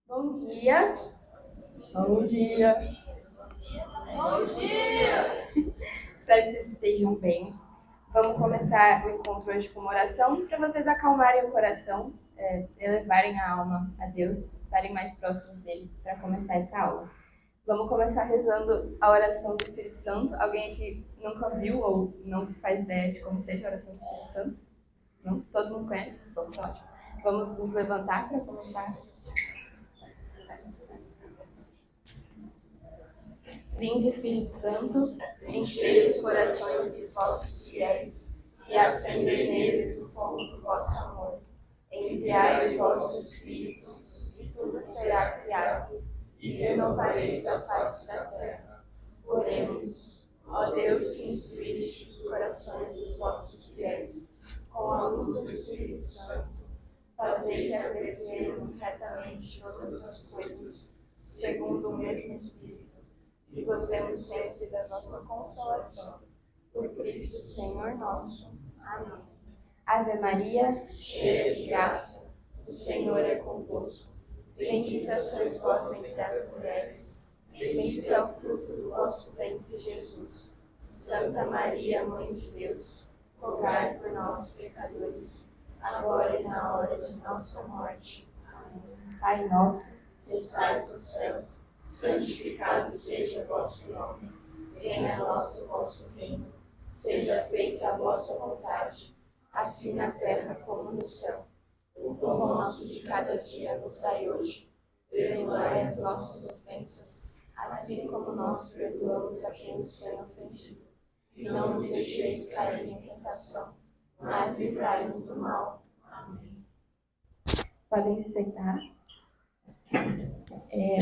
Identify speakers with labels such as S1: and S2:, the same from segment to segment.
S1: Bom dia. Bom dia.
S2: Bom dia!
S1: Espero que vocês estejam bem. Vamos começar o encontro hoje com uma oração para vocês acalmarem o coração, elevarem a alma a Deus, estarem mais próximos dele para começar essa aula. Vamos começar rezando a oração do Espírito Santo. Alguém aqui nunca viu ou não faz ideia de como seja a oração do Espírito Santo? Não? Todo mundo conhece? Vamos lá. Vamos nos levantar para começar. Vinde, Espírito Santo, enchei os corações dos vossos fiéis e acendei neles o fogo do vosso amor. Enviai os vossos Espíritos e tudo será criado, e renovareis a face da terra. Oremos. Ó Deus, que instruíste os corações dos vossos fiéis com a luz do Espírito Santo, fazei que apreciemos retamente todas as coisas, segundo o mesmo Espírito, e gozemos sempre da vossa consolação. Por Cristo Senhor nosso. Amém. Ave Maria, cheia de graça, o Senhor é convosco. Bendita sois vós entre as mulheres, bendito é o fruto do vosso ventre, Jesus. Santa Maria, Mãe de Deus, rogai por nós, pecadores, agora e na hora de nossa morte. Amém. Pai nosso, que estais nos céus, santificado seja o vosso nome. Venha a nós o vosso reino. Seja feita a vossa vontade, assim na terra como no céu. O pão nosso de cada dia nos dai hoje. Perdoai as nossas ofensas, assim como nós perdoamos a quem nos tem ofendido. E não nos deixeis cair em tentação, mas livrai-nos do mal. Amém. Podem se sentar.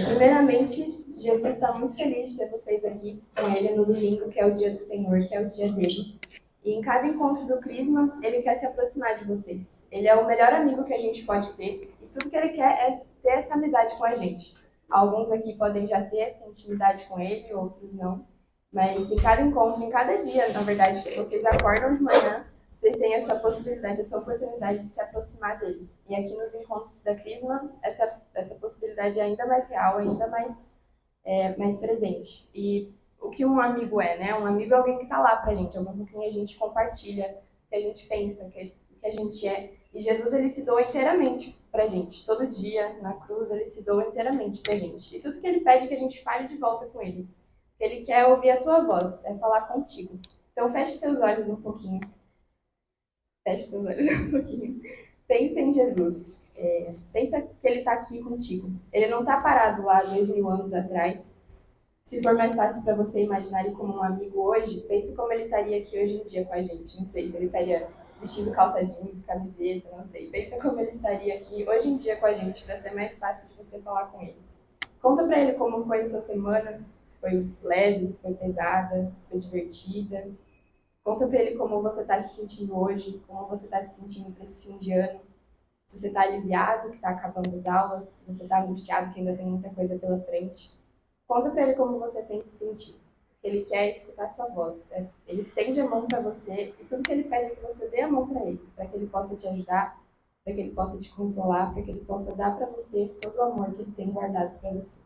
S1: Primeiramente, Jesus está muito feliz de ter vocês aqui com ele no domingo, que é o dia do Senhor, que é o dia dele. E em cada encontro do Crisma, ele quer se aproximar de vocês. Ele é o melhor amigo que a gente pode ter, e tudo que ele quer é ter essa amizade com a gente. Alguns aqui podem já ter essa intimidade com ele, outros não. Mas em cada encontro, em cada dia, na verdade, que vocês acordam de manhã, vocês têm essa possibilidade, essa oportunidade de se aproximar dele. E aqui nos encontros da Crisma, essa possibilidade é ainda mais real, ainda mais presente. E o que um amigo é, né? Um amigo é alguém que está lá pra gente, é alguém com quem a gente compartilha, que a gente pensa, que a gente é. E Jesus, ele se doa inteiramente pra gente. Todo dia, na cruz, ele se doa inteiramente pra gente. E tudo que ele pede é que a gente fale de volta com ele. Ele quer ouvir a tua voz, é falar contigo. Então feche teus olhos um pouquinho. Feche teus olhos um pouquinho. Pensa em Jesus. Pensa que ele está aqui contigo. Ele não está parado lá 2000 anos atrás. Se for mais fácil para você imaginar ele como um amigo hoje, pense como ele estaria aqui hoje em dia com a gente. Não sei se ele estaria vestindo calça jeans, camiseta, não sei. Pensa como ele estaria aqui hoje em dia com a gente, para ser mais fácil de você falar com ele. Conta para ele como foi a sua semana, se foi leve, se foi pesada, se foi divertida. Conta para ele como você está se sentindo hoje, como você está se sentindo para esse fim de ano. Se você está aliviado que está acabando as aulas, se você está angustiado que ainda tem muita coisa pela frente. Conta para ele como você tem se sentido. Ele quer escutar a sua voz. Ele estende a mão para você e tudo que ele pede é que você dê a mão para ele, para que ele possa te ajudar, para que ele possa te consolar, para que ele possa dar para você todo o amor que ele tem guardado para você.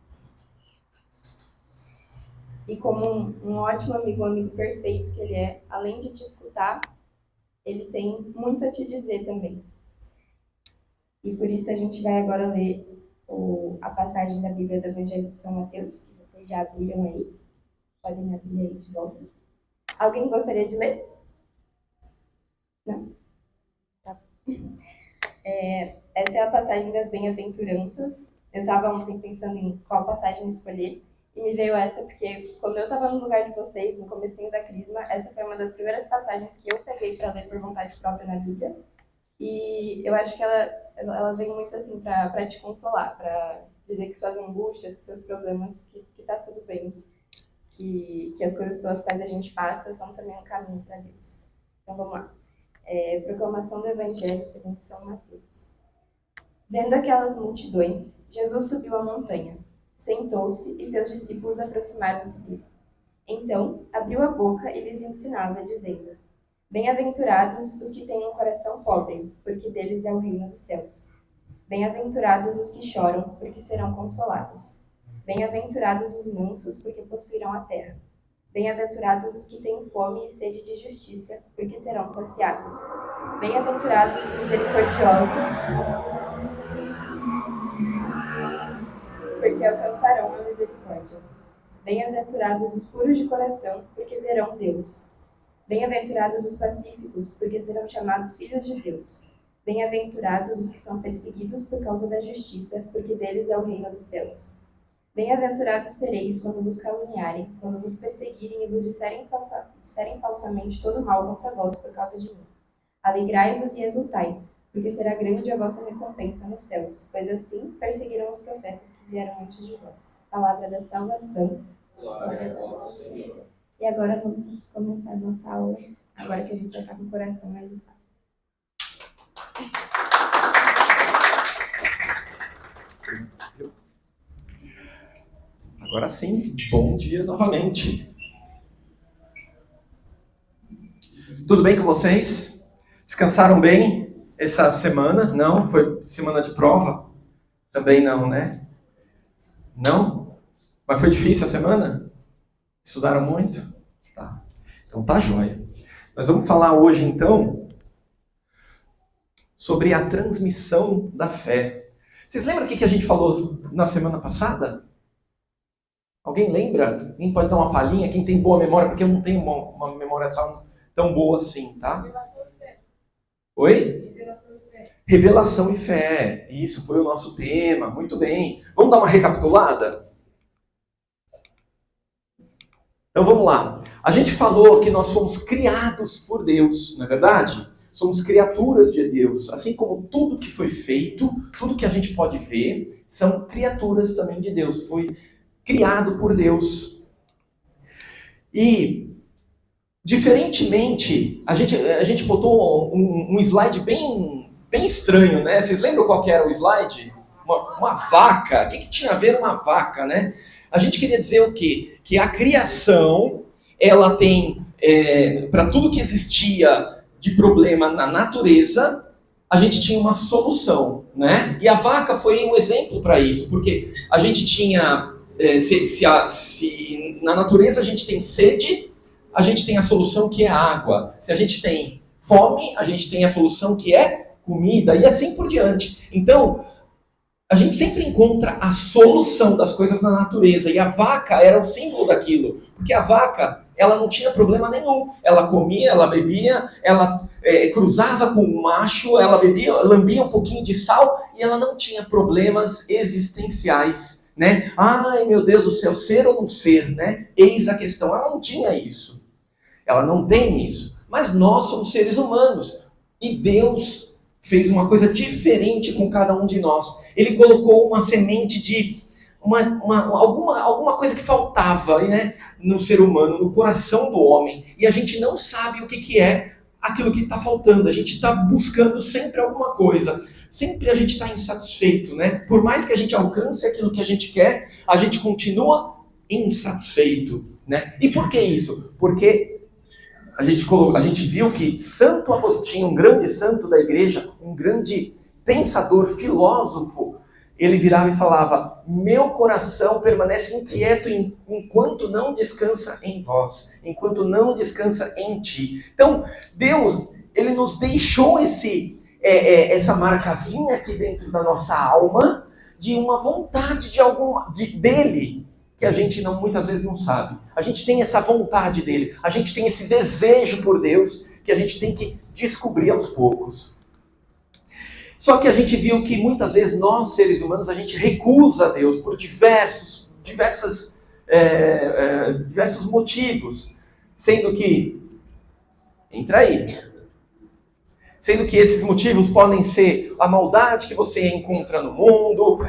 S1: E como um ótimo amigo, um amigo perfeito que ele é, além de te escutar, ele tem muito a te dizer também. E por isso a gente vai agora ler a passagem da Bíblia do Evangelho de São Mateus, que vocês já abriram aí. Podem abrir aí de volta. Alguém gostaria de ler? Não? Tá. Essa é a passagem das bem-aventuranças. Eu estava ontem pensando em qual passagem escolher. E me veio essa porque, quando eu estava no lugar de vocês, no comecinho da Crisma, essa foi uma das primeiras passagens que eu peguei para ler por vontade própria na Bíblia. E eu acho que ela vem muito assim para te consolar, para dizer que suas angústias, que seus problemas, que tá tudo bem. Que as coisas pelas quais a gente passa são também um caminho para Deus. Então vamos lá. Proclamação do Evangelho segundo São Mateus. Vendo aquelas multidões, Jesus subiu a montanha. Sentou-se e seus discípulos aproximaram-se dele. Então, abriu a boca e lhes ensinava, dizendo: Bem-aventurados os que têm um coração pobre, porque deles é o reino dos céus. Bem-aventurados os que choram, porque serão consolados. Bem-aventurados os mansos, porque possuirão a terra. Bem-aventurados os que têm fome e sede de justiça, porque serão saciados. Bem-aventurados os misericordiosos, porque alcançarão a misericórdia. Bem-aventurados os puros de coração, porque verão Deus. Bem-aventurados os pacíficos, porque serão chamados filhos de Deus. Bem-aventurados os que são perseguidos por causa da justiça, porque deles é o reino dos céus. Bem-aventurados sereis quando vos caluniarem, quando vos perseguirem e vos disserem falsamente todo mal contra vós por causa de mim. Alegrai-vos e exultai, porque será grande a vossa recompensa nos céus, pois assim perseguirão os profetas que vieram antes de vós. Palavra da salvação.
S2: Glória a vós, Senhor.
S1: E agora vamos começar a nossa aula, agora que a gente já está com o coração mais em paz.
S3: Agora sim, bom dia novamente. Tudo bem com vocês? Descansaram bem essa semana? Não? Foi semana de prova? Também não, né? Não? Mas foi difícil a semana? Estudaram muito? Tá. Então tá jóia. Nós vamos falar hoje, então, sobre a transmissão da fé. Vocês lembram o que a gente falou na semana passada? Alguém lembra? Quem pode dar uma palhinha? Quem tem boa memória? Porque eu não tenho uma memória tão boa assim, tá?
S2: Revelação e fé.
S3: Oi?
S2: Revelação e fé.
S3: Revelação e fé. Isso foi o nosso tema. Muito bem. Vamos dar uma recapitulada? Então vamos lá. A gente falou que nós fomos criados por Deus, não é verdade? Somos criaturas de Deus. Assim como tudo que foi feito, tudo que a gente pode ver, são criaturas também de Deus. Foi criado por Deus. E, diferentemente, a gente botou um slide bem estranho, né? Vocês lembram qual que era o slide? Uma vaca. O que tinha a ver uma vaca, né? A gente queria dizer o quê? Que a criação, ela tem, para tudo que existia de problema na natureza, a gente tinha uma solução, né? E a vaca foi um exemplo para isso, porque a gente tinha, se na natureza a gente tem sede, a gente tem a solução que é água. Se a gente tem fome, a gente tem a solução que é comida, e assim por diante. Então, a gente sempre encontra a solução das coisas na natureza, e a vaca era o símbolo daquilo, porque a vaca, ela não tinha problema nenhum. Ela comia, ela bebia, ela cruzava com o macho, ela bebia, lambia um pouquinho de sal, e ela não tinha problemas existenciais, né? Ai, meu Deus do céu, ser ou não ser, né? Eis a questão. Ela não tinha isso. Ela não tem isso. Mas nós somos seres humanos, e Deus fez uma coisa diferente com cada um de nós. Ele colocou uma semente de alguma coisa que faltava, né, no ser humano, no coração do homem. E a gente não sabe o que é aquilo que está faltando. A gente está buscando sempre alguma coisa. Sempre a gente está insatisfeito, né? Por mais que a gente alcance aquilo que a gente quer, a gente continua insatisfeito, né? E por que isso? Porque a gente viu que Santo Agostinho, um grande santo da igreja, um grande pensador, filósofo, ele virava e falava: meu coração permanece inquieto enquanto não descansa em vós, enquanto não descansa em ti. Então, Deus, ele nos deixou essa marcazinha aqui dentro da nossa alma, de uma vontade dele, que a gente muitas vezes não sabe. A gente tem essa vontade dele, a gente tem esse desejo por Deus, que a gente tem que descobrir aos poucos. Só que a gente viu que muitas vezes nós, seres humanos, a gente recusa a Deus por diversos motivos, sendo que esses motivos podem ser a maldade que você encontra no mundo,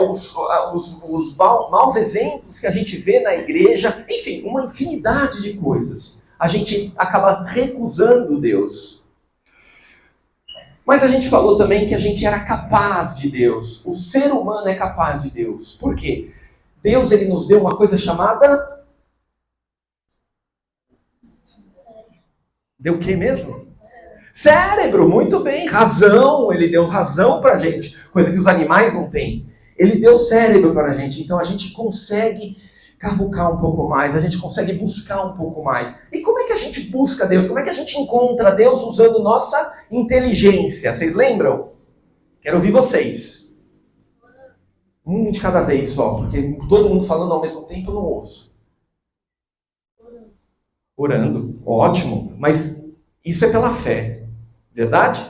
S3: os maus exemplos que a gente vê na igreja, enfim, uma infinidade de coisas. A gente acaba recusando Deus. Mas a gente falou também que a gente era capaz de Deus. O ser humano é capaz de Deus. Por quê? Deus, ele nos deu uma coisa chamada... Deu o quê mesmo? Cérebro, muito bem. Razão, ele deu razão para a gente, coisa que os animais não têm. Ele deu cérebro para a gente, então a gente consegue cavucar um pouco mais, a gente consegue buscar um pouco mais. E como é que a gente busca Deus? Como é que a gente encontra Deus usando nossa inteligência? Vocês lembram? Quero ouvir vocês. Um de cada vez só, porque todo mundo falando ao mesmo tempo eu não ouço. Orando, ótimo, mas isso é pela fé, verdade?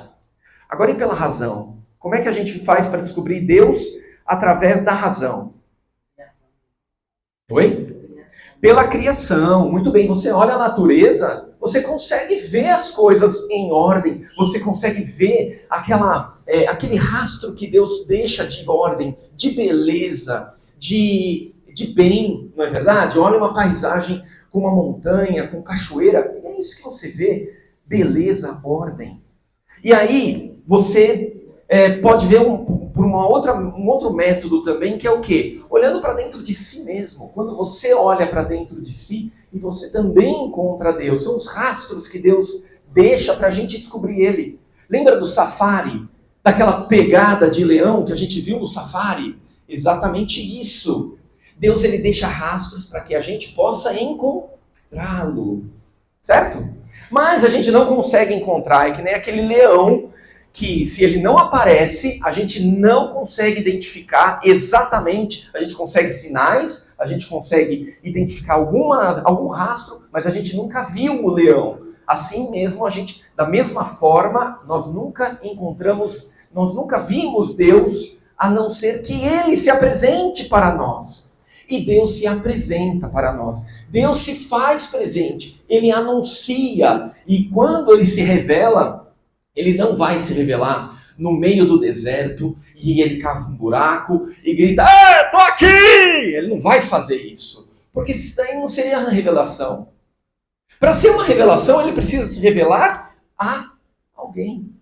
S3: Agora e pela razão? Como é que a gente faz para descobrir Deus através da razão? Oi? Pela criação. Muito bem, você olha a natureza, você consegue ver as coisas em ordem, você consegue ver aquele rastro que Deus deixa de ordem, de beleza, de bem, não é verdade? Olha uma paisagem com uma montanha, com cachoeira, é isso que você vê, beleza, ordem. E aí, você pode ver por um outro método também, que é o quê? Olhando para dentro de si mesmo. Quando você olha para dentro de si, e você também encontra Deus. São os rastros que Deus deixa para a gente descobrir Ele. Lembra do safari? Daquela pegada de leão que a gente viu no safari? Exatamente isso. Deus, ele deixa rastros para que a gente possa encontrá-lo. Certo? Mas a gente não consegue encontrar. É que nem aquele leão que, se ele não aparece, a gente não consegue identificar exatamente, a gente consegue sinais, a gente consegue identificar algum rastro, mas a gente nunca viu o leão. Assim mesmo, da mesma forma, nós nunca vimos Deus, a não ser que Ele se apresente para nós. E Deus se apresenta para nós. Deus se faz presente, Ele anuncia, e quando Ele se revela, Ele não vai se revelar no meio do deserto e ele cava um buraco e grita, tô aqui! Ele não vai fazer isso, porque isso daí não seria uma revelação. Para ser uma revelação, ele precisa se revelar a alguém.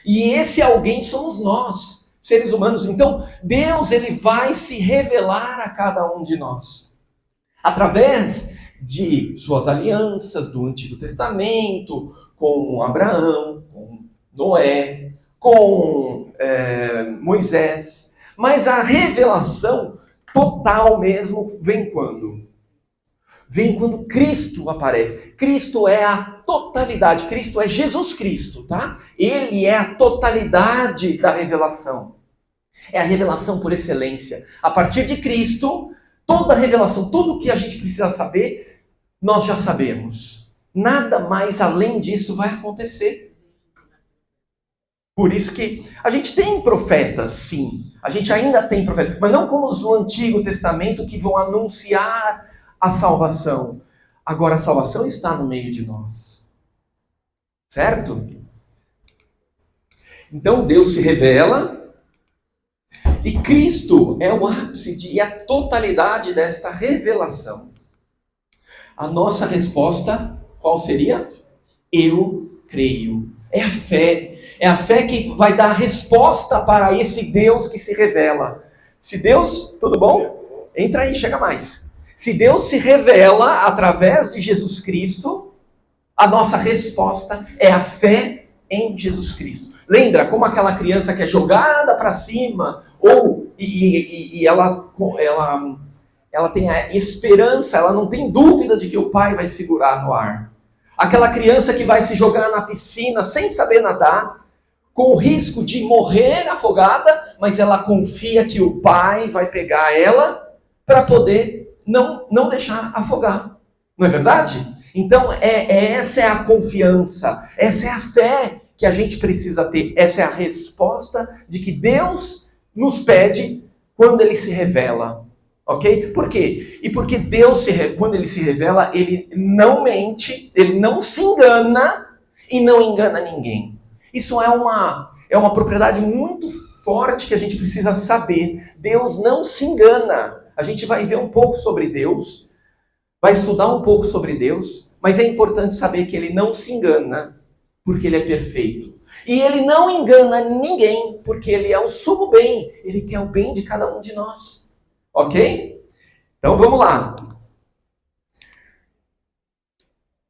S3: E esse alguém somos nós, seres humanos. Então, Deus, ele vai se revelar a cada um de nós. Através de suas alianças do Antigo Testamento, com Abraão, com Noé, com Moisés. Mas a revelação total mesmo vem quando? Vem quando Cristo aparece. Cristo é a totalidade. Cristo é Jesus Cristo, tá? Ele é a totalidade da revelação. É a revelação por excelência. A partir de Cristo, toda a revelação, tudo o que a gente precisa saber, nós já sabemos. Nada mais além disso vai acontecer. Por isso que a gente tem profetas, sim. A gente ainda tem profetas, mas não como os do Antigo Testamento que vão anunciar a salvação. Agora a salvação está no meio de nós. Certo? Então Deus se revela e Cristo é o ápice e a totalidade desta revelação. A nossa resposta, qual seria? Eu creio. É a fé. É a fé que vai dar a resposta para esse Deus que se revela. Se Deus, tudo bom? Entra aí, chega mais. Se Deus se revela através de Jesus Cristo, a nossa resposta é a fé em Jesus Cristo. Lembra como aquela criança que é jogada para cima, e ela tem a esperança, ela não tem dúvida de que o pai vai segurar no ar. Aquela criança que vai se jogar na piscina sem saber nadar, com o risco de morrer afogada, mas ela confia que o pai vai pegar ela para poder não deixar afogar. Não é verdade? Então, essa é a confiança, essa é a fé que a gente precisa ter. Essa é a resposta de que Deus nos pede quando Ele se revela. Ok? Por quê? E porque Deus, quando Ele se revela, Ele não mente, Ele não se engana e não engana ninguém. Isso é uma propriedade muito forte que a gente precisa saber. Deus não se engana. A gente vai ver um pouco sobre Deus, vai estudar um pouco sobre Deus, mas é importante saber que Ele não se engana, porque Ele é perfeito. E Ele não engana ninguém, porque Ele é o sumo bem. Ele quer o bem de cada um de nós. Ok? Então vamos lá.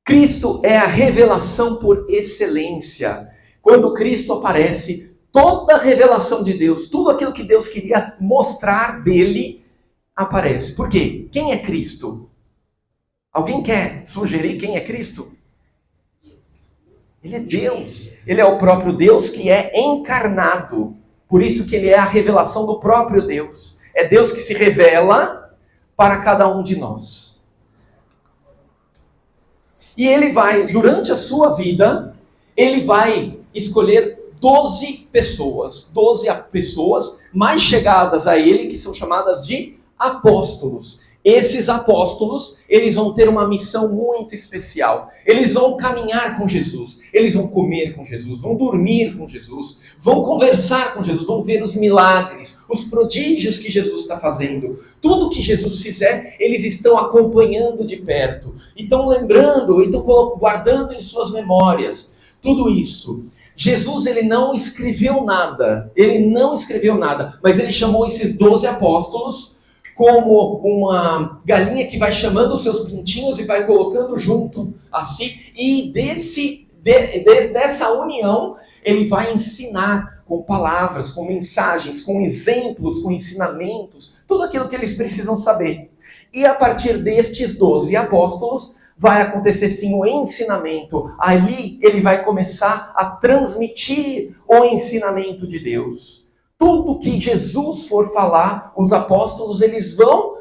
S3: Cristo é a revelação por excelência. quando Cristo aparece, toda a revelação de Deus, tudo aquilo que Deus queria mostrar dele, aparece. Por quê? Quem é Cristo? Alguém quer sugerir quem é Cristo? Ele é Deus. Ele é o próprio Deus que é encarnado. Por isso que ele é a revelação do próprio Deus. É Deus que se revela para cada um de nós. E ele vai, durante a sua vida, ele vai escolher 12 pessoas mais chegadas a ele, que são chamadas de apóstolos. Esses apóstolos, eles vão ter uma missão muito especial. Eles vão caminhar com Jesus, eles vão comer com Jesus, vão dormir com Jesus, vão conversar com Jesus, vão ver os milagres, os prodígios que Jesus está fazendo. Tudo que Jesus fizer, eles estão acompanhando de perto. E estão lembrando, estão guardando em suas memórias. Tudo isso. Jesus, ele não escreveu nada, mas ele chamou esses 12 apóstolos como uma galinha que vai chamando os seus pintinhos e vai colocando junto a si, e dessa união ele vai ensinar com palavras, com mensagens, com exemplos, com ensinamentos, tudo aquilo que eles precisam saber. E a partir destes 12 apóstolos, vai acontecer sim o ensinamento. Ali ele vai começar a transmitir o ensinamento de Deus. Tudo que Jesus for falar, os apóstolos eles vão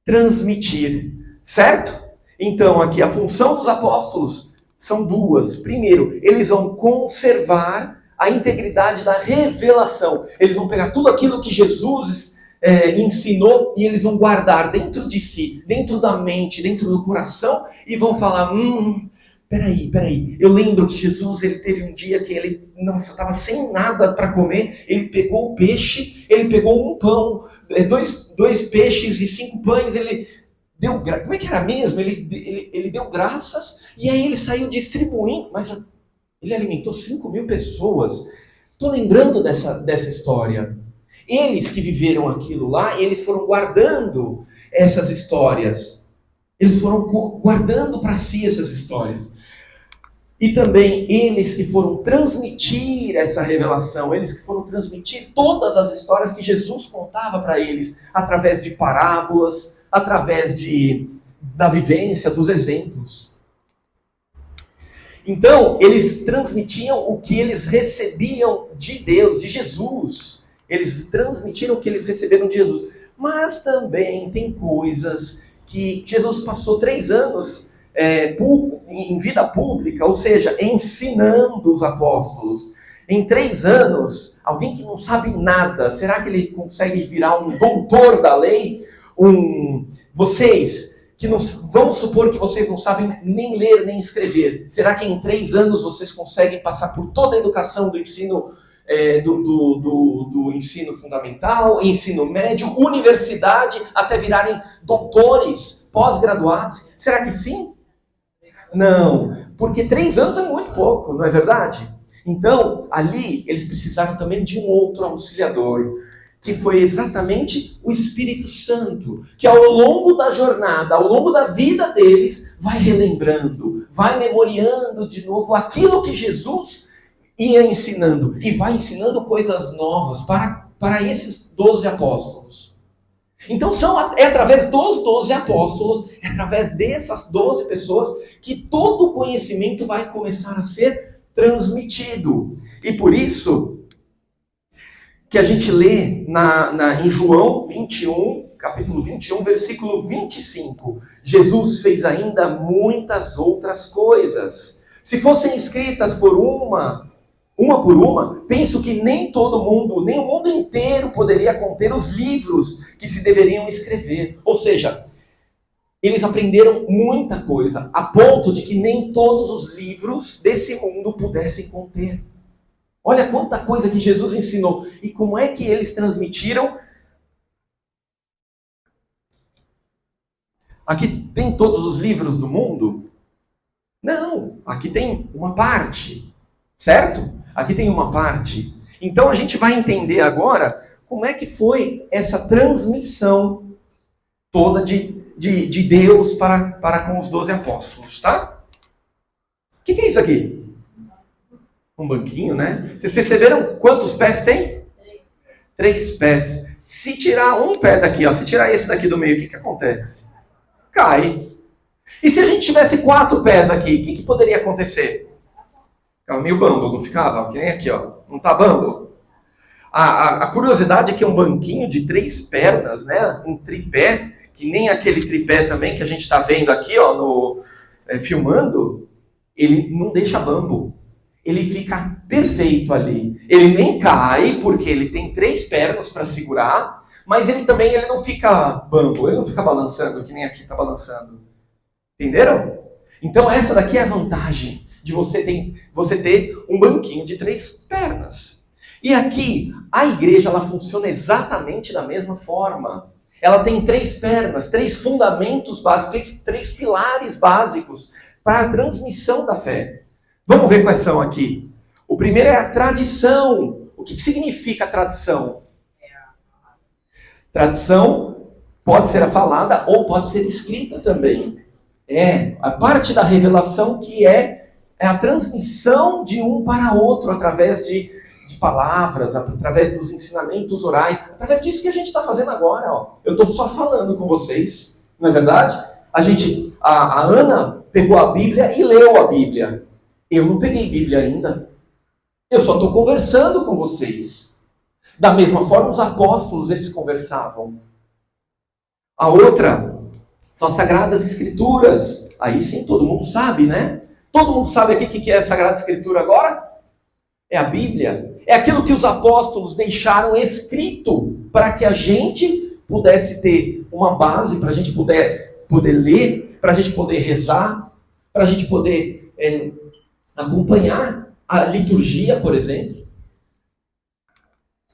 S3: transmitir. Certo? Então aqui a função dos apóstolos são duas. Primeiro, eles vão conservar a integridade da revelação. Eles vão pegar tudo aquilo que Jesus ensinou e eles vão guardar dentro de si, dentro da mente, dentro do coração e vão falar, peraí, eu lembro que Jesus, ele teve um dia que ele, estava sem nada para comer, ele pegou o peixe, ele pegou um pão, dois peixes e 5 pães, ele deu, como é que era mesmo? Ele deu graças e aí ele saiu distribuindo, mas ele alimentou 5.000 pessoas. Estou lembrando dessa história. Eles que viveram aquilo lá, eles foram guardando essas histórias. Eles foram guardando para si essas histórias. E também eles que foram transmitir essa revelação, eles que foram transmitir todas as histórias que Jesus contava para eles, através de parábolas, através da vivência, dos exemplos. Então, eles transmitiam o que eles recebiam de Deus, de Jesus. Eles transmitiram o que eles receberam de Jesus. Mas também tem coisas que Jesus passou 3 anos em vida pública, ou seja, ensinando os apóstolos. Em 3 anos, alguém que não sabe nada, será que ele consegue virar um doutor da lei? Vocês, vamos supor que vocês não sabem nem ler nem escrever. Será que em 3 anos vocês conseguem passar por toda a educação do ensino do ensino fundamental, ensino médio, universidade, até virarem doutores, pós-graduados? Será que sim? Não, porque 3 anos é muito pouco, não é verdade? Então, ali, eles precisaram também de um outro auxiliador, que foi exatamente o Espírito Santo, que ao longo da jornada, ao longo da vida deles, vai relembrando, vai memoriando de novo aquilo que Jesus ia ensinando, e vai ensinando coisas novas para esses 12 apóstolos. Então é através dos 12 apóstolos, é através dessas 12 pessoas, que todo o conhecimento vai começar a ser transmitido. E por isso, que a gente lê em João 21, capítulo 21, versículo 25, Jesus fez ainda muitas outras coisas. Se fossem escritas por uma por uma, penso que nem todo mundo, nem o mundo inteiro poderia conter os livros que se deveriam escrever. Ou seja, eles aprenderam muita coisa, a ponto de que nem todos os livros desse mundo pudessem conter. Olha quanta coisa que Jesus ensinou. E como é que eles transmitiram? Aqui tem todos os livros do mundo? Não, aqui tem uma parte, certo? Aqui tem uma parte. Então a gente vai entender agora como é que foi essa transmissão toda de Deus para com os 12 apóstolos, tá? O que é isso aqui? Um banquinho, né? Vocês perceberam quantos pés tem? 3 pés. Se tirar um pé daqui, ó, se tirar esse daqui do meio, o que acontece? Cai. E se a gente tivesse 4 pés aqui, o que poderia acontecer? Ficava meio bambo, não ficava? Que nem aqui, ó. Não tá bambo? A curiosidade é que é um banquinho de 3 pernas, né? Um tripé, que nem aquele tripé também que a gente está vendo aqui, ó, filmando, ele não deixa bambo. Ele fica perfeito ali. Ele nem cai, porque ele tem 3 pernas para segurar, mas ele não fica bambo, ele não fica balançando, que nem aqui está balançando. Entenderam? Então essa daqui é a vantagem de você ter um banquinho de 3 pernas. E aqui, a igreja, ela funciona exatamente da mesma forma. Ela tem 3 pernas, 3 fundamentos básicos, 3 pilares básicos para a transmissão da fé. Vamos ver quais são aqui. O primeiro é a tradição. O que significa a tradição? Tradição pode ser falada ou pode ser escrita também. É a parte da revelação que é a transmissão de um para outro através de palavras, através dos ensinamentos orais, através disso que a gente está fazendo agora. Ó. Eu estou só falando com vocês, não é verdade? A Ana pegou a Bíblia e leu a Bíblia. Eu não peguei Bíblia ainda. Eu só estou conversando com vocês. Da mesma forma, os apóstolos, eles conversavam. A outra são as Sagradas Escrituras. Aí sim, todo mundo sabe, né? Todo mundo sabe aqui o que é a Sagrada Escritura agora? É a Bíblia. É aquilo que os apóstolos deixaram escrito para que a gente pudesse ter uma base, para a gente poder ler, para a gente poder rezar, para a gente poder acompanhar a liturgia, por exemplo.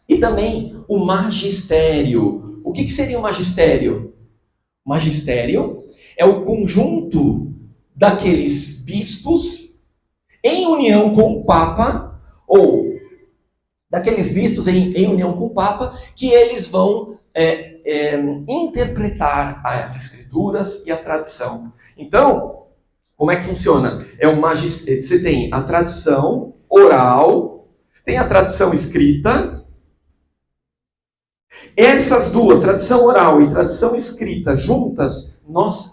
S3: E também o magistério. O que seria o magistério? O magistério é o conjunto daqueles bispos em união com o Papa, ou daqueles bispos em união com o Papa, que eles vão interpretar as Escrituras e a tradição. Então, como é que funciona? Você tem a tradição oral, tem a tradição escrita. Essas duas, tradição oral e tradição escrita, juntas,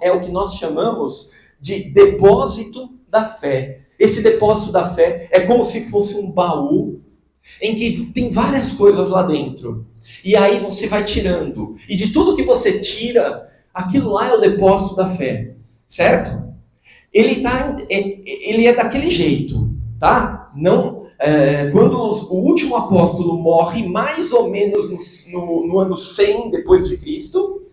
S3: é o que nós chamamos de depósito da fé. Esse depósito da fé é como se fosse um baú em que tem várias coisas lá dentro. E aí você vai tirando. E de tudo que você tira, aquilo lá é o depósito da fé. Certo? Ele é daquele jeito, tá? Não, quando o último apóstolo morre, mais ou menos no ano 100 depois de Cristo,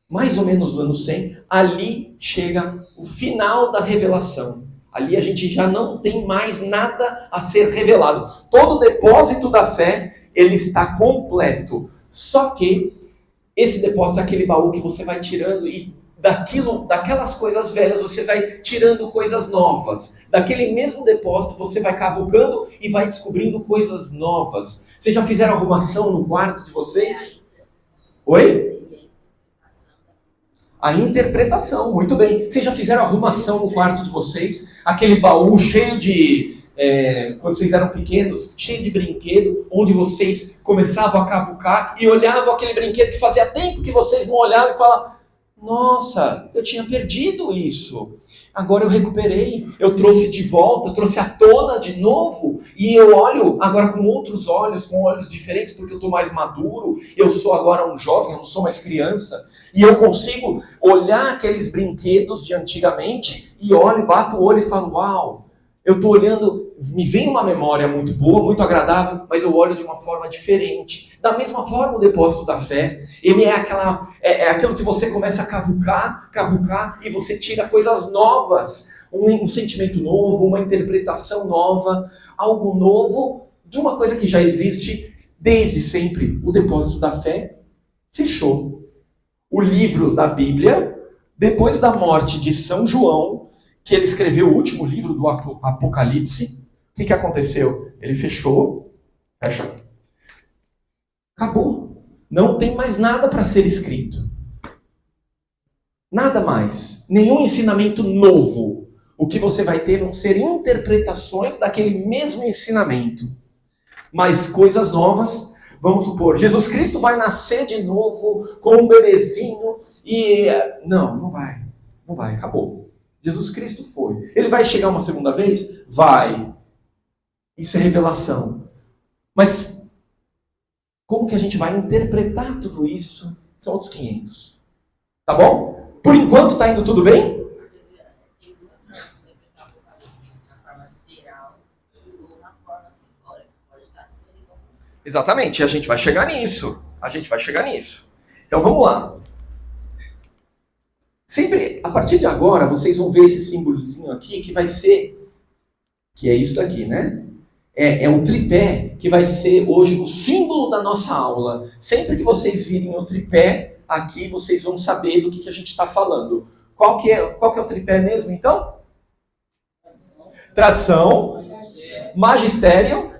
S3: mais ou menos no ano 100, ali chega o final da revelação. Ali a gente já não tem mais nada a ser revelado. Todo o depósito da fé, ele está completo. Só que esse depósito é aquele baú que você vai tirando e daquelas coisas velhas você vai tirando coisas novas. Daquele mesmo depósito você vai cavucando e vai descobrindo coisas novas. Vocês já fizeram arrumação no quarto de vocês? Oi? A interpretação, muito bem. Vocês já fizeram arrumação no quarto de vocês? Aquele baú cheio de... quando vocês eram pequenos, cheio de brinquedo, onde vocês começavam a cavucar e olhavam aquele brinquedo que fazia tempo que vocês não olhavam e falavam: nossa, eu tinha perdido isso. Agora eu recuperei, eu trouxe de volta, eu trouxe à tona de novo, e eu olho agora com outros olhos, com olhos diferentes, porque eu estou mais maduro, eu sou agora um jovem, eu não sou mais criança, e eu consigo olhar aqueles brinquedos de antigamente, e olho, bato o olho e falo: uau, eu estou olhando, me vem uma memória muito boa, muito agradável, mas eu olho de uma forma diferente. Da mesma forma, o depósito da fé, ele é aquilo que você começa a cavucar, e você tira coisas novas, um sentimento novo, uma interpretação nova, algo novo, de uma coisa que já existe desde sempre. O depósito da fé fechou. O livro da Bíblia, depois da morte de São João, que ele escreveu o último livro do Apocalipse, o que aconteceu? Ele fechou, acabou. Não tem mais nada para ser escrito. Nada mais. Nenhum ensinamento novo. o que você vai ter vão ser interpretações daquele mesmo ensinamento. Mas coisas novas, vamos supor, Jesus Cristo vai nascer de novo com um bebezinho e... Não vai. Não vai, acabou. Jesus Cristo foi. Ele vai chegar uma segunda vez? Vai. Isso é revelação. Mas como que a gente vai interpretar tudo isso? São outros 500. Tá bom? Por enquanto está indo tudo bem? Exatamente, a gente vai chegar nisso. Então vamos lá. Sempre, a partir de agora, vocês vão ver esse símbolozinho aqui, que vai ser, que é isso aqui, né? É um tripé, que vai ser hoje o símbolo da nossa aula. Sempre que vocês virem o tripé aqui, vocês vão saber do que a gente está falando. Qual que é o tripé mesmo, então? Tradição, magistério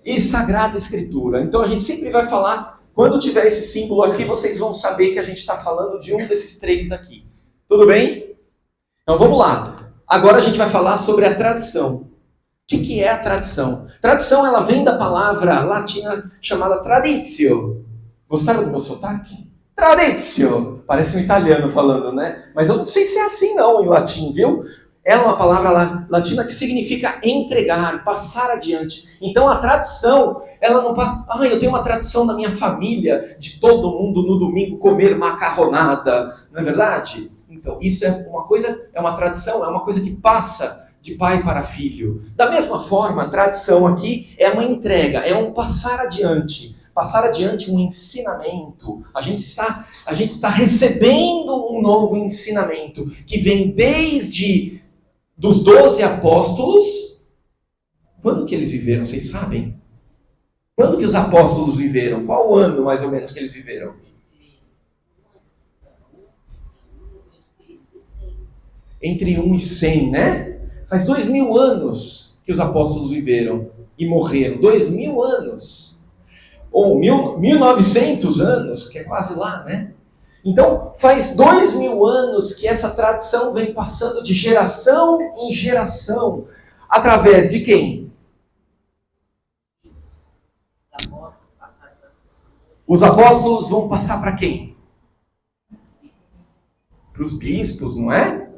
S3: e Sagrada Escritura. Então a gente sempre vai falar, quando tiver esse símbolo aqui, vocês vão saber que a gente está falando de um desses três aqui. Tudo bem? Então vamos lá. Agora a gente vai falar sobre a tradição. O que é a tradição? Tradição, ela vem da palavra latina chamada traditio. Gostaram do meu sotaque? Traditio. Parece um italiano falando, né? Mas eu não sei se é assim não em latim, viu? Ela é uma palavra latina que significa entregar, passar adiante. Então a tradição, ela não passa... eu tenho uma tradição da minha família, de todo mundo no domingo comer macarronada. Não é verdade? Então isso é uma coisa, é uma tradição, é uma coisa que passa de pai para filho. Da mesma forma, a tradição aqui é uma entrega, é um passar adiante um ensinamento. A gente está recebendo um novo ensinamento que vem desde dos 12 apóstolos. Quando que eles viveram, vocês sabem? Quando que os apóstolos viveram? Qual ano, mais ou menos, que eles viveram? Entre 1 e 100, né? Faz 2000 anos que os apóstolos viveram e morreram. 2000 anos. Ou 1900 anos, que é quase lá, né? Então, faz 2000 anos que essa tradição vem passando de geração em geração. Através de quem? Os apóstolos vão passar para quem? Para os bispos, não é?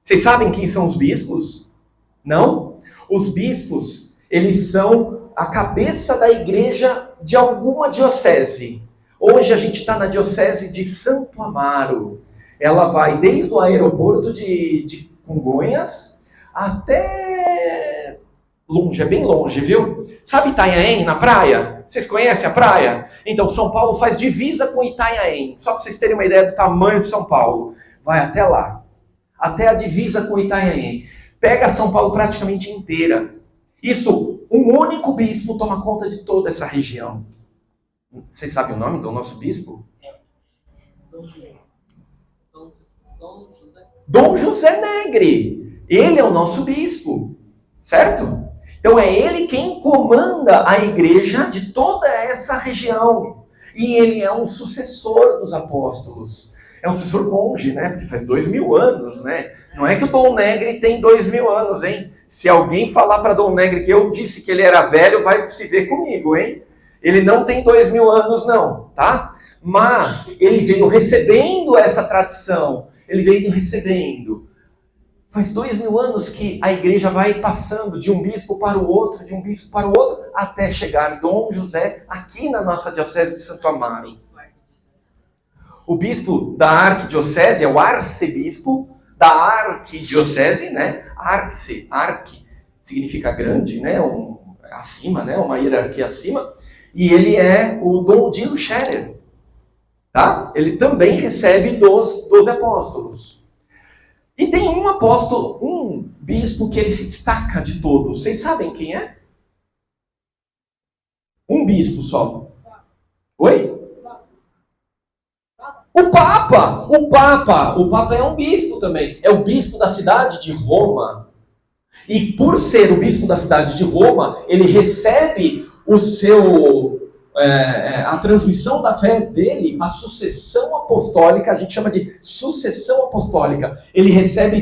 S3: Vocês sabem quem são os bispos? Não? Os bispos, eles são a cabeça da igreja de alguma diocese. Hoje a gente está na diocese de Santo Amaro. Ela vai desde o aeroporto de Congonhas até longe, é bem longe, viu? Sabe Itanhaém, na praia? Vocês conhecem a praia? Então, São Paulo faz divisa com Itanhaém. Só para vocês terem uma ideia do tamanho de São Paulo. Vai até lá. Até a divisa com Itanhaém. Pega São Paulo praticamente inteira. Isso, um único bispo toma conta de toda essa região. Vocês sabem o nome do nosso bispo? Dom José Negri. Ele é o nosso bispo. Certo? Então é ele quem comanda a igreja de toda essa região. E ele é um sucessor dos apóstolos. É um sucessor monge, né? Porque faz 2000 anos, né? Não é que o Dom Negri tem 2000 anos, hein? Se alguém falar para Dom Negri que eu disse que ele era velho, vai se ver comigo, hein? Ele não tem 2000 anos, não, tá? Mas ele veio recebendo essa tradição. Ele veio recebendo. Faz 2000 anos que a igreja vai passando de um bispo para o outro, de um bispo para o outro, até chegar Dom José aqui na nossa diocese de Santo Amaro. O bispo da arquidiocese é o arcebispo da arquidiocese, né? Arque significa grande, né? Acima, né? Uma hierarquia acima. E ele é o Dom Dino Scherer, tá? Ele também recebe dos 12 apóstolos. E tem um apóstolo, um bispo que ele se destaca de todos. Vocês sabem quem é? Um bispo só. Oi? O Papa! O Papa é um bispo também. É o bispo da cidade de Roma. E por ser o bispo da cidade de Roma, ele recebe a transmissão da fé dele, a sucessão apostólica, a gente chama de sucessão apostólica. Ele recebe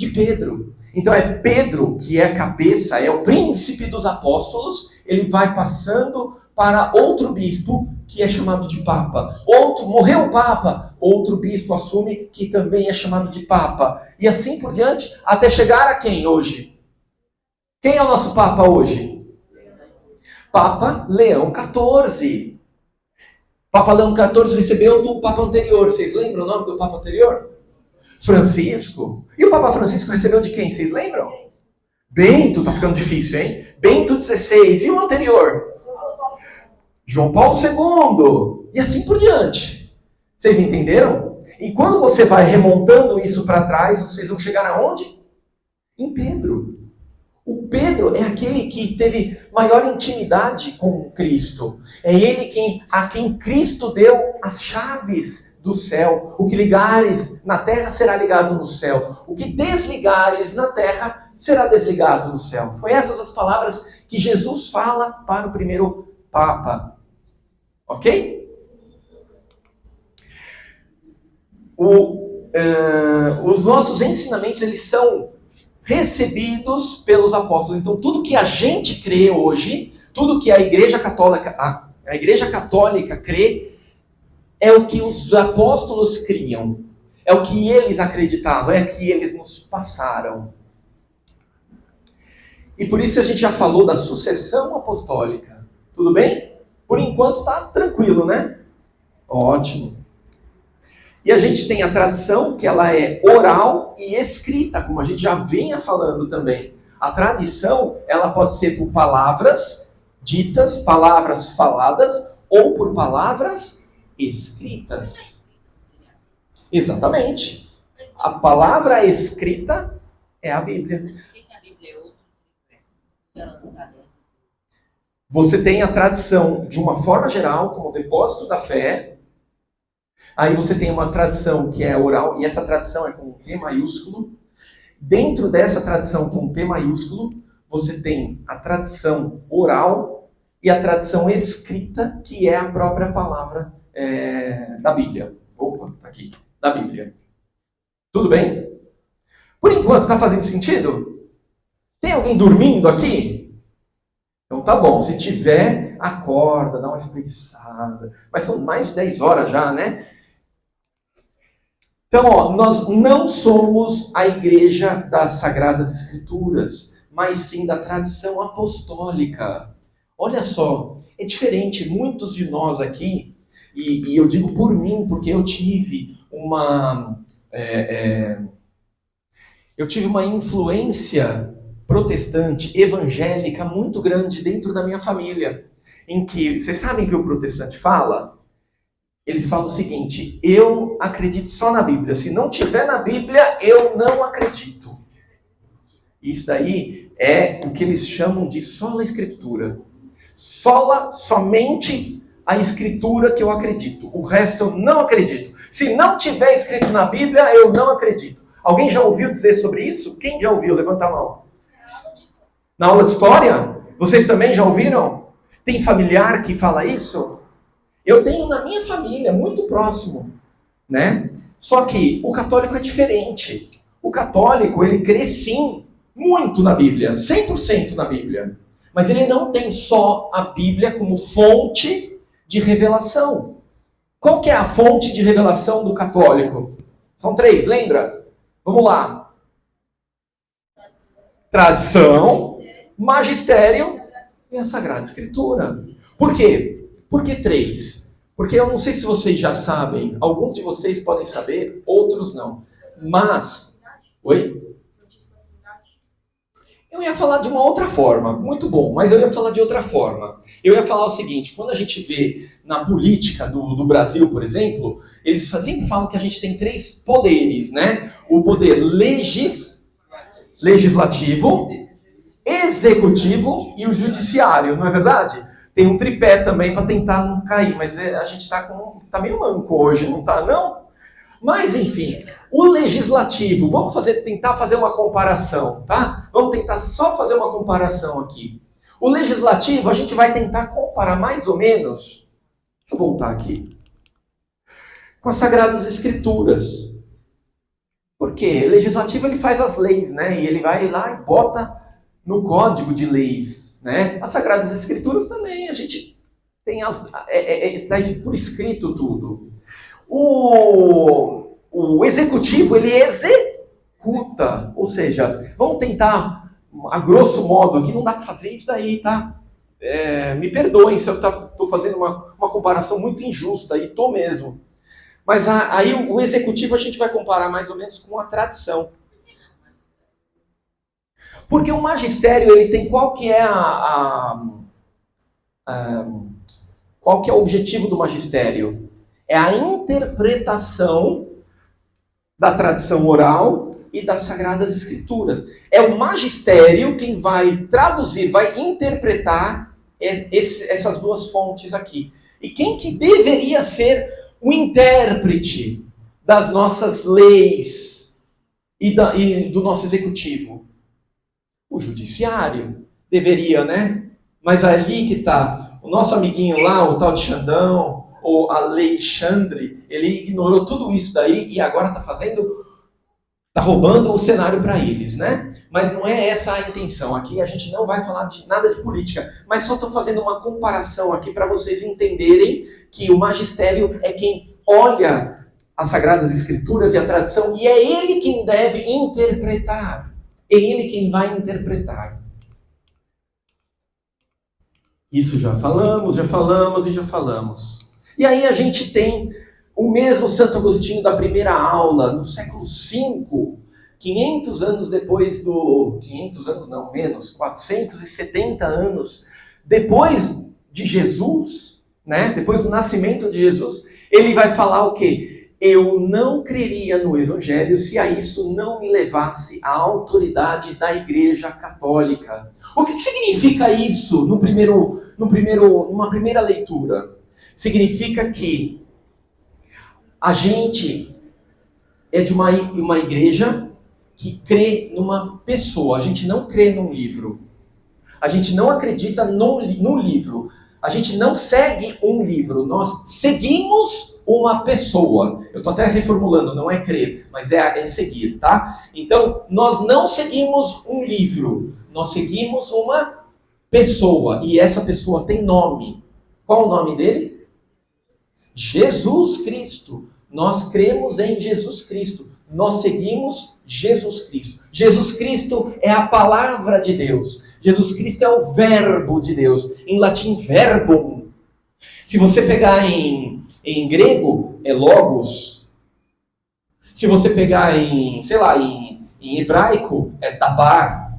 S3: de Pedro. Então é Pedro que é a cabeça, é o príncipe dos apóstolos, ele vai passando para outro bispo, que é chamado de Papa. Morreu o Papa, outro bispo assume, que também é chamado de Papa. E assim por diante, até chegar a quem hoje? Quem é o nosso Papa hoje? Papa Leão XIV. Papa Leão XIV recebeu do Papa anterior. Vocês lembram o nome do Papa anterior? Francisco. E o Papa Francisco recebeu de quem? Vocês lembram? Bento, tá ficando difícil, hein? Bento XVI. E o anterior? João Paulo II. E assim por diante. Vocês entenderam? E quando você vai remontando isso para trás, vocês vão chegar aonde? Em Pedro. O Pedro é aquele que teve maior intimidade com Cristo. É ele a quem Cristo deu as chaves do céu. O que ligares na terra será ligado no céu. O que desligares na terra será desligado no céu. Foi essas as palavras que Jesus fala para o primeiro Papa. Ok? Os nossos ensinamentos, eles são recebidos pelos apóstolos. Então, tudo que a gente crê hoje, tudo que a Igreja Católica crê, é o que os apóstolos criam. É o que eles acreditavam, é o que eles nos passaram. E por isso a gente já falou da sucessão apostólica. Tudo bem? Por enquanto está tranquilo, né? Ótimo. E a gente tem a tradição, que ela é oral e escrita, como a gente já vinha falando também. A tradição, ela pode ser por palavras ditas, palavras faladas, ou por palavras escritas. Exatamente. A palavra escrita é a Bíblia. Você tem a tradição de uma forma geral, como o depósito da fé. Aí você tem uma tradição que é oral, e essa tradição é com T maiúsculo. Dentro dessa tradição com T maiúsculo, você tem a tradição oral e a tradição escrita, que é a própria palavra da Bíblia. Opa, tá aqui, da Bíblia. Tudo bem? Por enquanto, está fazendo sentido? Tem alguém dormindo aqui? Então tá bom, se tiver, acorda, dá uma espreguiçada. Mas são mais de 10 horas já, né? Então, nós não somos a igreja das Sagradas Escrituras, mas sim da tradição apostólica. Olha só, é diferente. Muitos de nós aqui, e eu digo por mim, porque eu tive uma influência protestante, evangélica, muito grande dentro da minha família. Em que, vocês sabem que o protestante fala? Eles falam o seguinte: eu acredito só na Bíblia. Se não tiver na Bíblia, eu não acredito. Isso daí é o que eles chamam de sola escritura. Somente a escritura que eu acredito. O resto eu não acredito. Se não tiver escrito na Bíblia, eu não acredito. Alguém já ouviu dizer sobre isso? Quem já ouviu? Levanta a mão. Na aula de história? Vocês também já ouviram? Tem familiar que fala isso? Eu tenho na minha família, muito próximo, né? Só que o católico é diferente. O católico, ele crê sim, muito na Bíblia, 100% na Bíblia. Mas ele não tem só a Bíblia como fonte de revelação. Qual que é a fonte de revelação do católico? São 3, lembra? Vamos lá. Tradição, magistério e a Sagrada Escritura. Por quê? Por que 3? Porque eu não sei se vocês já sabem, alguns de vocês podem saber, outros não. Mas... Oi? Eu ia falar de uma outra forma, muito bom, mas eu ia falar de outra forma. Eu ia falar o seguinte: quando a gente vê na política do Brasil, por exemplo, eles sempre falam que a gente tem 3 poderes, né? O poder legislativo, executivo e o judiciário, não é verdade? Tem um tripé também para tentar não cair, mas a gente tá meio manco hoje, não tá não? Mas enfim, o legislativo, vamos tentar fazer uma comparação, tá? Vamos tentar só fazer uma comparação aqui. O legislativo, a gente vai tentar comparar mais ou menos, deixa eu voltar aqui, com as Sagradas Escrituras. Por quê? O legislativo ele faz as leis, né? E ele vai lá e bota no código de leis, né? As Sagradas Escrituras também, a gente tem tá por escrito tudo. O executivo, ele executa, ou seja, vamos tentar, a grosso modo, aqui não dá para fazer isso aí, tá? Me perdoem se eu estou fazendo uma comparação muito injusta, e estou mesmo. Mas aí o executivo a gente vai comparar mais ou menos com a tradição. Porque o magistério, ele tem qual que é qual que é o objetivo do magistério? É a interpretação da tradição oral e das Sagradas Escrituras. É o magistério quem vai traduzir, vai interpretar essas duas fontes aqui. E quem que deveria ser o intérprete das nossas leis e do nosso executivo? O judiciário deveria, né? Mas ali que está o nosso amiguinho lá, o tal de Xandão, ou Alexandre, ele ignorou tudo isso daí e agora está roubando o cenário para eles, né? Mas não é essa a intenção. Aqui a gente não vai falar de nada de política, mas só estou fazendo uma comparação aqui para vocês entenderem que o magistério é quem olha as Sagradas Escrituras e a tradição, e é ele quem deve interpretar. É ele quem vai interpretar. Isso já falamos. E aí a gente tem o mesmo Santo Agostinho da primeira aula, no século V, 500 anos depois 470 anos depois de Jesus, né? Depois do nascimento de Jesus, ele vai falar o quê? Eu não creria no Evangelho se a isso não me levasse a autoridade da Igreja Católica. O que significa isso numa primeira leitura? Significa que a gente é de uma igreja que crê numa pessoa. A gente não crê num livro. A gente não acredita no livro. A gente não segue um livro. Nós seguimos uma pessoa. Eu estou até reformulando, não é crer, mas é seguir, tá? Então, nós não seguimos um livro. Nós seguimos uma pessoa. E essa pessoa tem nome. Qual o nome dele? Jesus Cristo. Nós cremos em Jesus Cristo. Nós seguimos Jesus Cristo. Jesus Cristo é a palavra de Deus. Jesus Cristo é o verbo de Deus. Em latim, verbum. Se você pegar em grego, é logos. Se você pegar em hebraico, é dabar.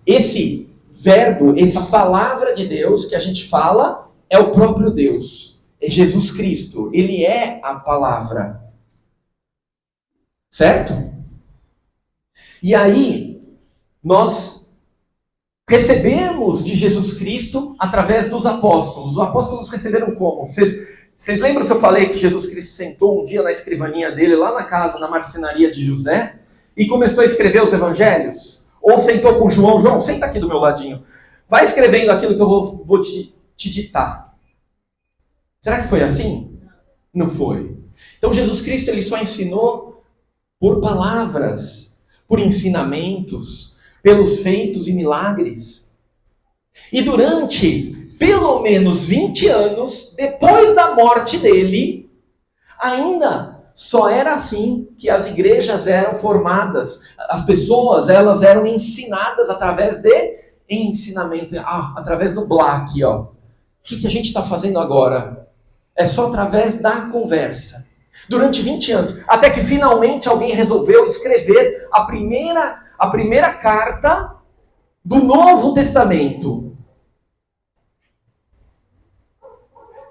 S3: Esse verbo, essa palavra de Deus que a gente fala, é o próprio Deus. É Jesus Cristo. Ele é a palavra. Certo? E aí, nós recebemos de Jesus Cristo através dos apóstolos. Os apóstolos receberam como? Vocês lembram se eu falei que Jesus Cristo sentou um dia na escrivaninha dele, lá na casa, na marcenaria de José, e começou a escrever os evangelhos? Ou sentou com João? João, senta aqui do meu ladinho. Vai escrevendo aquilo que eu vou te ditar. Será que foi assim? Não foi. Então Jesus Cristo ele só ensinou por palavras, por ensinamentos, pelos feitos e milagres. E durante pelo menos 20 anos, depois da morte dele, ainda só era assim que as igrejas eram formadas. As pessoas, elas eram ensinadas através de ensinamento, através do Black, ó. O que a gente está fazendo agora? É só através da conversa. Durante 20 anos, até que finalmente alguém resolveu escrever a primeira carta do Novo Testamento.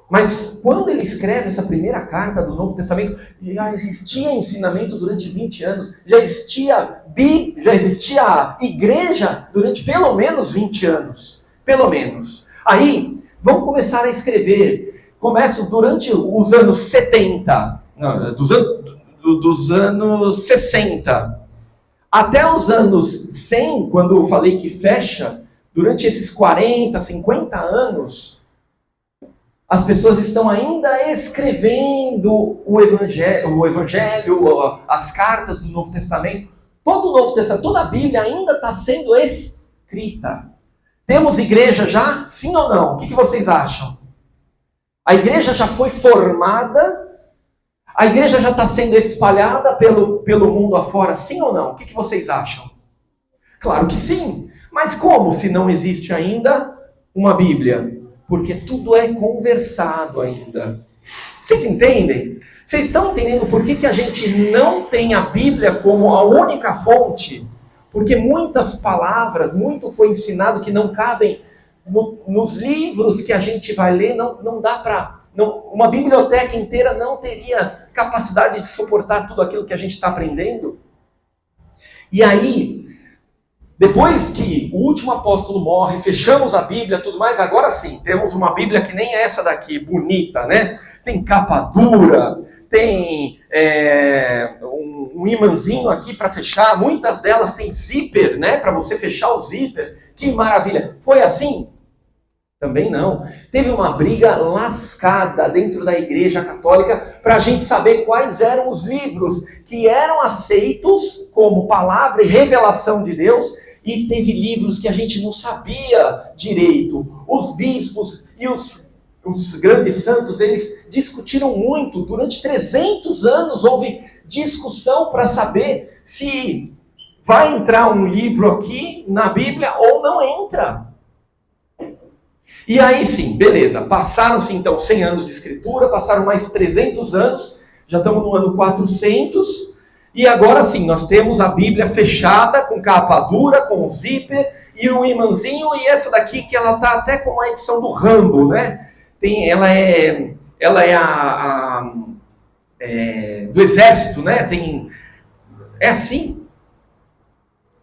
S3: Mas quando ele escreve essa primeira carta do Novo Testamento, já existia ensinamento durante 20 anos, já existia igreja durante pelo menos 20 anos. Pelo menos. Aí, vamos começar a escrever. Começa durante os anos 70. Não, dos anos 60 até os anos 100, quando eu falei que fecha, durante esses 40, 50 anos, As pessoas estão ainda escrevendo o Evangelho, as cartas do Novo Testamento. Todo o Novo Testamento, toda a Bíblia ainda está sendo escrita. Temos igreja já? Sim ou não? O que vocês acham? A igreja já foi formada? A igreja já está sendo espalhada pelo mundo afora? Sim ou não? O que vocês acham? Claro que sim. Mas como se não existe ainda uma Bíblia? Porque tudo é conversado ainda. Vocês entendem? Vocês estão entendendo por que a gente não tem a Bíblia como a única fonte? Porque muitas palavras, muito foi ensinado que não cabem nos livros que a gente vai ler, não dá para... Uma biblioteca inteira não teria capacidade de suportar tudo aquilo que a gente está aprendendo. E aí, depois que o último apóstolo morre, fechamos a Bíblia, tudo mais, agora sim, temos uma Bíblia que nem essa daqui, bonita, né? Tem capa dura, tem um imãzinho aqui para fechar, muitas delas tem zíper, né? Para você fechar o zíper. Que maravilha! Foi assim? Também não. Teve uma briga lascada dentro da Igreja Católica para a gente saber quais eram os livros que eram aceitos como palavra e revelação de Deus, e teve livros que a gente não sabia direito. Os bispos e os grandes santos, eles discutiram muito. Durante 300 anos houve discussão para saber se vai entrar um livro aqui na Bíblia ou não entra. E aí sim, beleza, passaram-se então 100 anos de escritura, passaram mais 300 anos, já estamos no ano 400, e agora sim, nós temos a Bíblia fechada, com capa dura, com zíper, e um imãzinho, e essa daqui que ela está até com a edição do Rambo, né? Ela é do exército, né? É assim?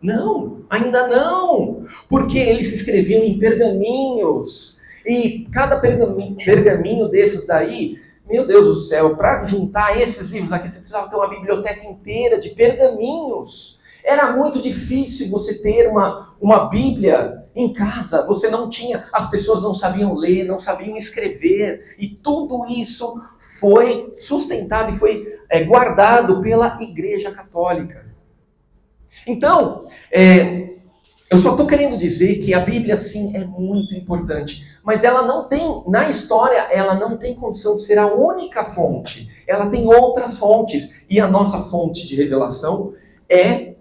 S3: Não, ainda não, porque eles escreviam em pergaminhos, e cada pergaminho desses daí, meu Deus do céu, para juntar esses livros aqui, você precisava ter uma biblioteca inteira de pergaminhos. Era muito difícil você ter uma Bíblia em casa, você não tinha, as pessoas não sabiam ler, não sabiam escrever, e tudo isso foi sustentado e foi guardado pela Igreja Católica. Então, eu só estou querendo dizer que a Bíblia, sim, é muito importante, mas ela não tem, na história, ela não tem condição de ser a única fonte. Ela tem outras fontes, e a nossa fonte de revelação é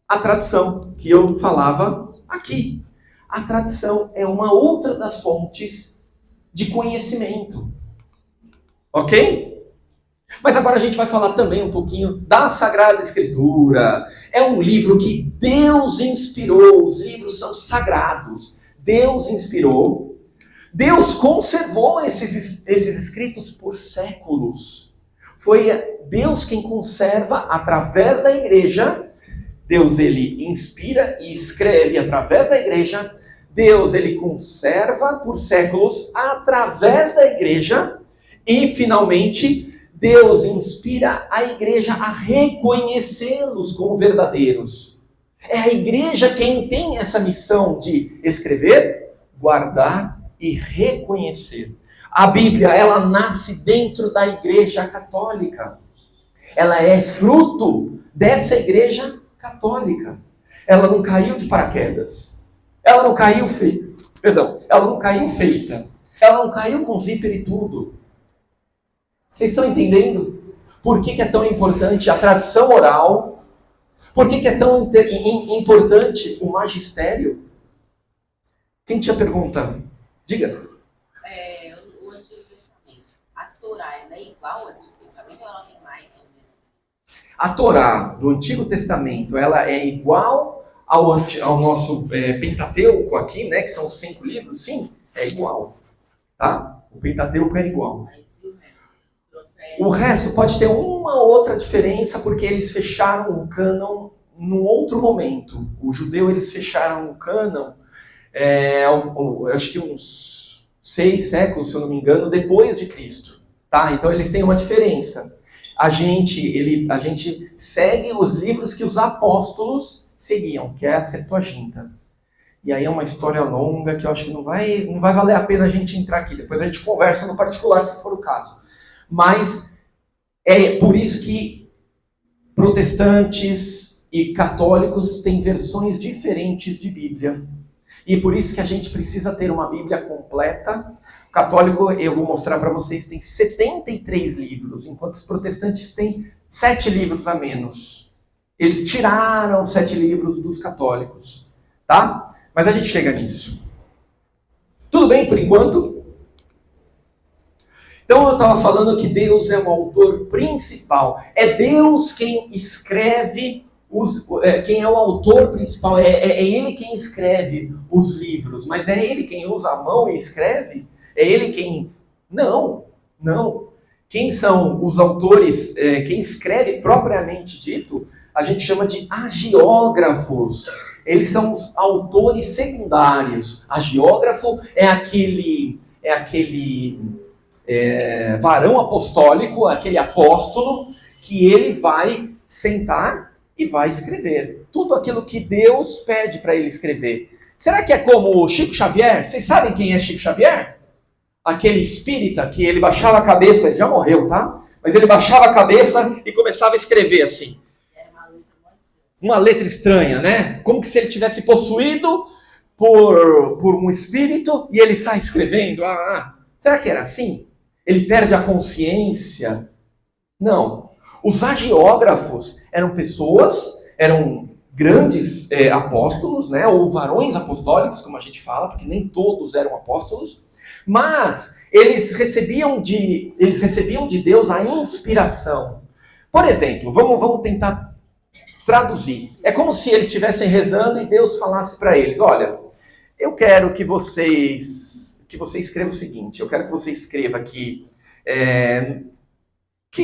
S3: a tradição, que eu falava aqui. A tradição é uma outra das fontes de conhecimento. Ok? Mas agora a gente vai falar também um pouquinho da Sagrada Escritura. É um livro que Deus inspirou. Os livros são sagrados. Deus inspirou. Deus conservou esses escritos por séculos. Foi Deus quem conserva através da igreja. Deus, ele inspira e escreve através da igreja. Deus, ele conserva por séculos através da igreja. E, finalmente, Deus inspira a igreja a reconhecê-los como verdadeiros. É a igreja quem tem essa missão de escrever, guardar e reconhecer. A Bíblia, ela nasce dentro da Igreja Católica. Ela é fruto dessa Igreja Católica. Ela não caiu de paraquedas. Ela não caiu feita. Ela não caiu feita. Ela não caiu com zíper e tudo. Vocês estão entendendo? Por que é tão importante a tradição oral? Por que é tão importante o magistério? Quem tinha pergunta? Diga.
S2: O Antigo Testamento, a Torá, é igual ao Antigo Testamento ou ela tem mais ou menos?
S3: A Torá do Antigo Testamento, ela é igual ao nosso Pentateuco aqui, né? Que são os 5 livros? Sim, é igual. Tá? O Pentateuco é igual. O resto pode ter uma outra diferença, porque eles fecharam o cânon num outro momento. O judeu, eles fecharam o cânon, acho que uns 6 séculos, se eu não me engano, depois de Cristo. Tá? Então eles têm uma diferença. A gente segue os livros que os apóstolos seguiam, que é a Septuaginta. E aí é uma história longa que eu acho que não vai valer a pena a gente entrar aqui. Depois a gente conversa no particular, se for o caso. Mas é por isso que protestantes e católicos têm versões diferentes de Bíblia. E por isso que a gente precisa ter uma Bíblia completa. O católico, eu vou mostrar para vocês, tem 73 livros, enquanto os protestantes têm 7 livros a menos. Eles tiraram 7 livros dos católicos, tá? Mas a gente chega nisso. Tudo bem por enquanto? Então eu estava falando que Deus é o autor principal. É Deus quem escreve, quem é o autor principal. É Ele quem escreve os livros. Mas é Ele quem usa a mão e escreve? É Ele quem... Não. Quem são os autores, quem escreve propriamente dito, a gente chama de agiógrafos. Eles são os autores secundários. Agiógrafo é aquele varão apostólico, aquele apóstolo, que ele vai sentar e vai escrever. Tudo aquilo que Deus pede para ele escrever. Será que é como o Chico Xavier? Vocês sabem quem é Chico Xavier? Aquele espírita que ele baixava a cabeça, ele já morreu, tá? Mas ele baixava a cabeça e começava a escrever assim. Uma letra estranha, né? Como que se ele tivesse possuído por um espírito e ele sai escrevendo. Será que era assim? Ele perde a consciência? Não. Os agiógrafos eram pessoas, eram grandes apóstolos, né? Ou varões apostólicos, como a gente fala, porque nem todos eram apóstolos. Mas eles recebiam de Deus a inspiração. Por exemplo, vamos tentar traduzir. É como se eles estivessem rezando e Deus falasse para eles: olha, eu quero que você escreva o seguinte, eu quero que você escreva aqui que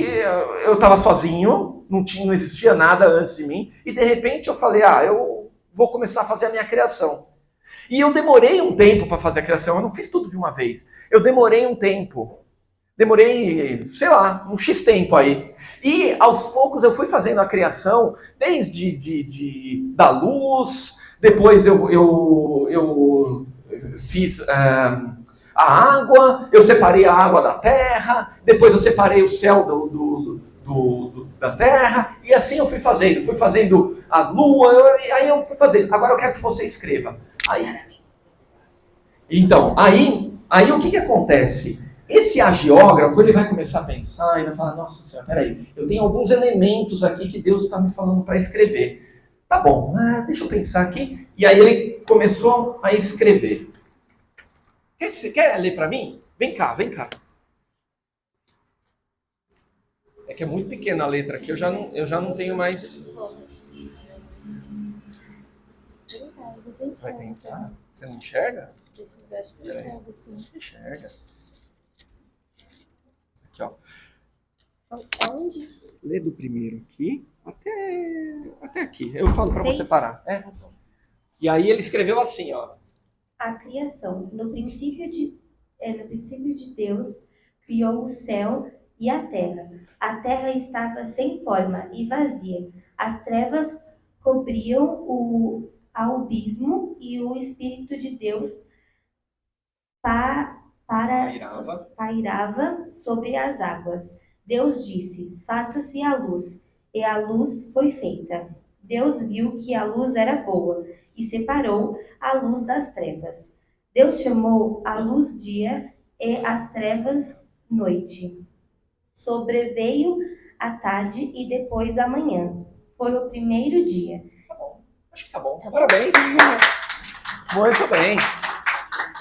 S3: eu estava sozinho, não existia nada antes de mim, e de repente eu falei, eu vou começar a fazer a minha criação. E eu demorei um tempo para fazer a criação, eu não fiz tudo de uma vez. Eu demorei um tempo. Demorei, sei lá, um X tempo aí. E aos poucos eu fui fazendo a criação, desde da luz, depois eu fiz a água, eu separei a água da terra, depois eu separei o céu da terra, e assim eu fui fazendo a lua, aí eu fui fazendo. Agora eu quero que você escreva. Então, aí o que acontece? Esse agiógrafo, ele vai começar a pensar e vai falar, nossa senhora, peraí, eu tenho alguns elementos aqui que Deus está me falando para escrever. Tá bom, deixa eu pensar aqui. E aí ele começou a escrever. Você quer ler para mim? Vem cá. É que é muito pequena a letra aqui, eu já não tenho mais... Você vai tentar? Você não enxerga?
S1: Deixa eu ver, acho que enxerga, sim.
S3: Enxerga. Aqui, ó.
S1: Onde?
S3: Lê do primeiro aqui até aqui. Eu falo para você parar.
S1: Tá bom.
S3: E aí ele escreveu assim, ó.
S1: A criação. No princípio de Deus, criou o céu e a terra. A terra estava sem forma e vazia. As trevas cobriam o abismo e o Espírito de Deus pairava sobre as águas. Deus disse, faça-se a luz, e a luz foi feita. Deus viu que a luz era boa, e separou a luz das trevas. Deus chamou a luz dia e as trevas noite. Sobreveio a tarde e depois a manhã. Foi o primeiro dia.
S3: Tá bom, acho que tá bom. Parabéns. Muito bem.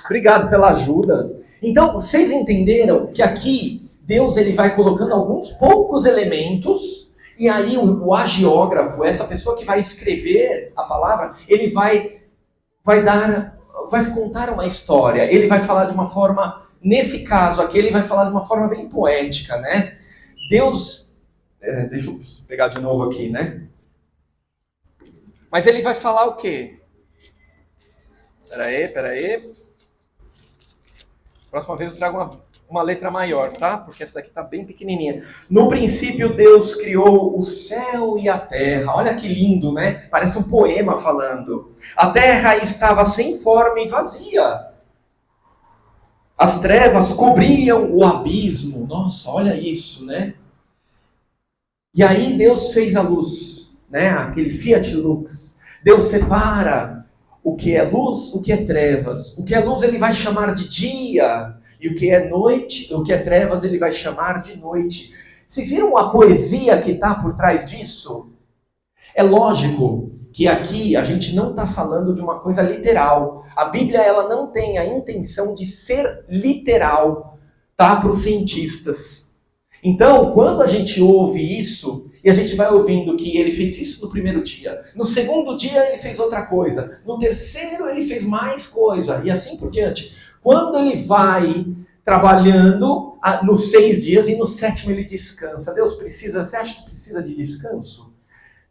S3: Obrigado pela ajuda. Então, vocês entenderam que aqui Deus ele vai colocando alguns poucos elementos e aí o agiógrafo, essa pessoa que vai escrever a palavra, ele vai contar uma história. Ele vai falar de uma forma, nesse caso aqui, ele vai falar de uma forma bem poética, né? Deus, deixa eu pegar de novo aqui, né? Mas ele vai falar o quê? Peraí. Próxima vez eu trago uma letra maior, tá? Porque essa daqui tá bem pequenininha. No princípio, Deus criou o céu e a terra. Olha que lindo, né? Parece um poema falando. A terra estava sem forma e vazia. As trevas cobriam o abismo. Nossa, olha isso, né? E aí Deus fez a luz, né? Aquele Fiat Lux. Deus separa o que é luz, o que é trevas. O que é luz ele vai chamar de dia, e o que é noite, o que é trevas ele vai chamar de noite. Vocês viram a poesia que está por trás disso? É lógico que aqui a gente não está falando de uma coisa literal. A Bíblia ela não tem a intenção de ser literal, tá? Para os cientistas. Então, quando a gente ouve isso, e a gente vai ouvindo que ele fez isso no primeiro dia, no segundo dia ele fez outra coisa, no terceiro ele fez mais coisa, e assim por diante. Quando ele vai trabalhando nos 6 dias e no 7º ele descansa. Deus precisa, você acha que precisa de descanso?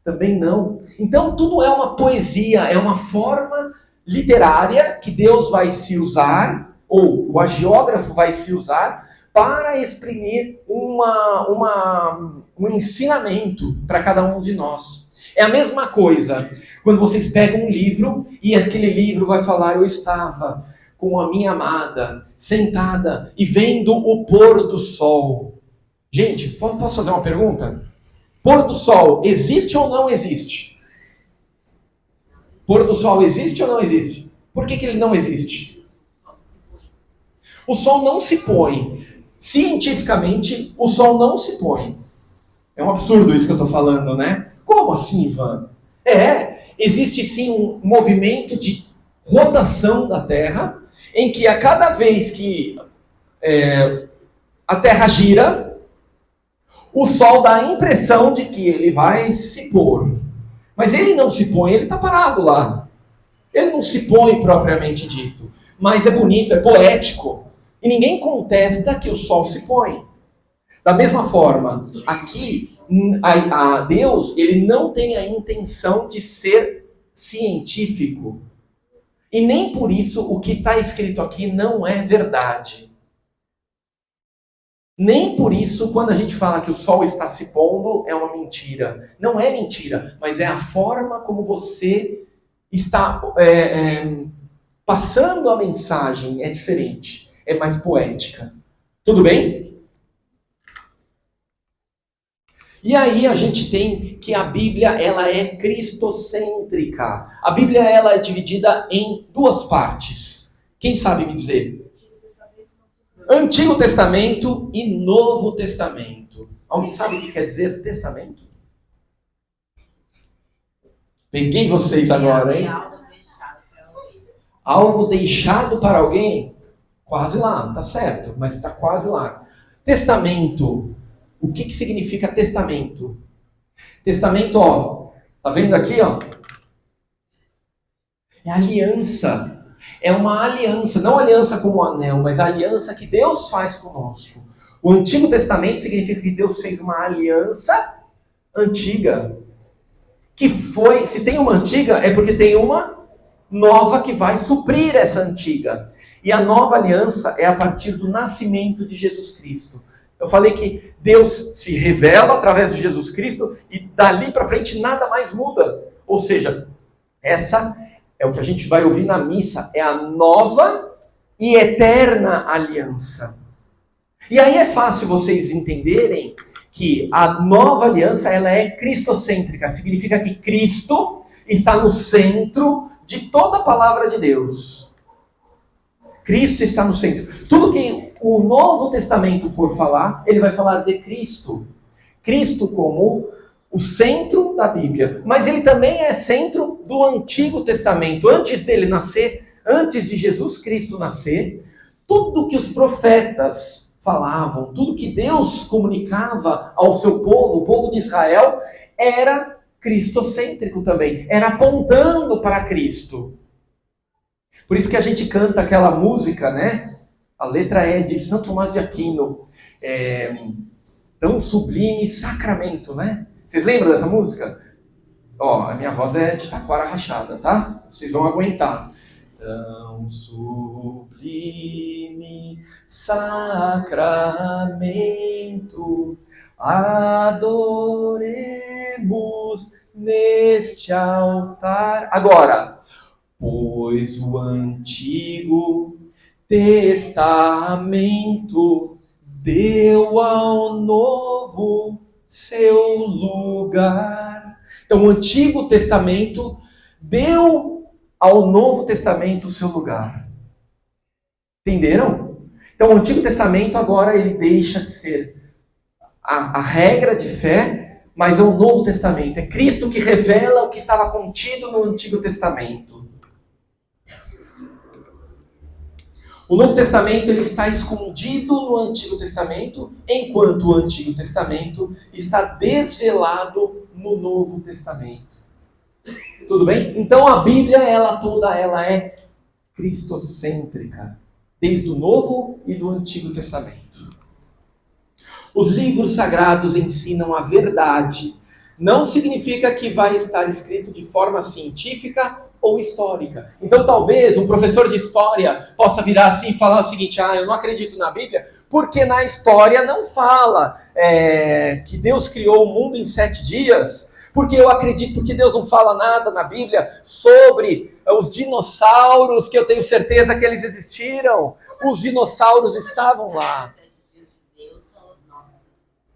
S3: Também não. Então tudo é uma poesia, é uma forma literária que Deus vai se usar, ou o agiógrafo vai se usar, para exprimir um ensinamento para cada um de nós. É a mesma coisa quando vocês pegam um livro e aquele livro vai falar: eu estava com a minha amada sentada e vendo o pôr do sol. Gente, posso fazer uma pergunta? Pôr do sol existe ou não existe? Pôr do sol existe ou não existe? Por que ele não existe? O sol não se põe. Cientificamente, o sol não se põe. É um absurdo isso que eu estou falando, né? Como assim, Ivan? Existe sim um movimento de rotação da Terra, em que a cada vez que a Terra gira, o Sol dá a impressão de que ele vai se pôr. Mas ele não se põe, ele está parado lá. Ele não se põe propriamente dito. Mas é bonito, é poético. E ninguém contesta que o Sol se põe. Da mesma forma, aqui, a Deus, ele não tem a intenção de ser científico. E nem por isso o que está escrito aqui não é verdade. Nem por isso, quando a gente fala que o sol está se pondo, é uma mentira. Não é mentira, mas é a forma como você está passando a mensagem. É diferente, é mais poética. Tudo bem? E aí a gente tem que a Bíblia ela é cristocêntrica. A Bíblia ela é dividida em 2 partes. Quem sabe me dizer? Antigo Testamento e Novo Testamento. Alguém sabe o que quer dizer testamento? Peguei vocês agora, hein? Algo deixado para alguém? Quase lá, tá certo, mas está quase lá. Testamento. O que significa testamento? Testamento, ó, tá vendo aqui, ó? É aliança. É uma aliança, não aliança como anel, mas a aliança que Deus faz conosco. O Antigo Testamento significa que Deus fez uma aliança antiga. Que foi, se tem uma antiga, é porque tem uma nova que vai suprir essa antiga. E a nova aliança é a partir do nascimento de Jesus Cristo. Eu falei que Deus se revela através de Jesus Cristo e dali para frente nada mais muda. Ou seja, essa é o que a gente vai ouvir na missa, é a nova e eterna aliança. E aí é fácil vocês entenderem que a nova aliança ela é cristocêntrica. Significa que Cristo está no centro de toda a palavra de Deus. Cristo está no centro. Tudo que o Novo Testamento for falar, ele vai falar de Cristo. Cristo como o centro da Bíblia. Mas ele também é centro do Antigo Testamento. Antes dele nascer, antes de Jesus Cristo nascer, tudo que os profetas falavam, tudo que Deus comunicava ao seu povo, o povo de Israel, era cristocêntrico também. Era apontando para Cristo. Por isso que a gente canta aquela música, né? A letra é de São Tomás de Aquino. Tão sublime sacramento, né? Vocês lembram dessa música? Ó, a minha voz é de taquara rachada, tá? Vocês vão aguentar. tão sublime sacramento, adoremos neste altar. Agora, pois o Antigo Testamento deu ao Novo seu lugar. Então, o Antigo Testamento deu ao Novo Testamento o seu lugar. Entenderam? Então, o Antigo Testamento agora ele deixa de ser a regra de fé, mas é o Novo Testamento. É Cristo que revela o que estava contido no Antigo Testamento. O Novo Testamento ele está escondido no Antigo Testamento, enquanto o Antigo Testamento está desvelado no Novo Testamento. Tudo bem? Então a Bíblia, ela é cristocêntrica, desde o Novo e do Antigo Testamento. Os livros sagrados ensinam a verdade. Não significa que vai estar escrito de forma científica ou histórica. Então talvez um professor de história possa virar assim e falar o seguinte: eu não acredito na Bíblia, porque na história não fala que Deus criou o mundo em 7 dias, porque eu acredito, porque Deus não fala nada na Bíblia sobre os dinossauros, que eu tenho certeza que eles existiram. Os dinossauros estavam lá.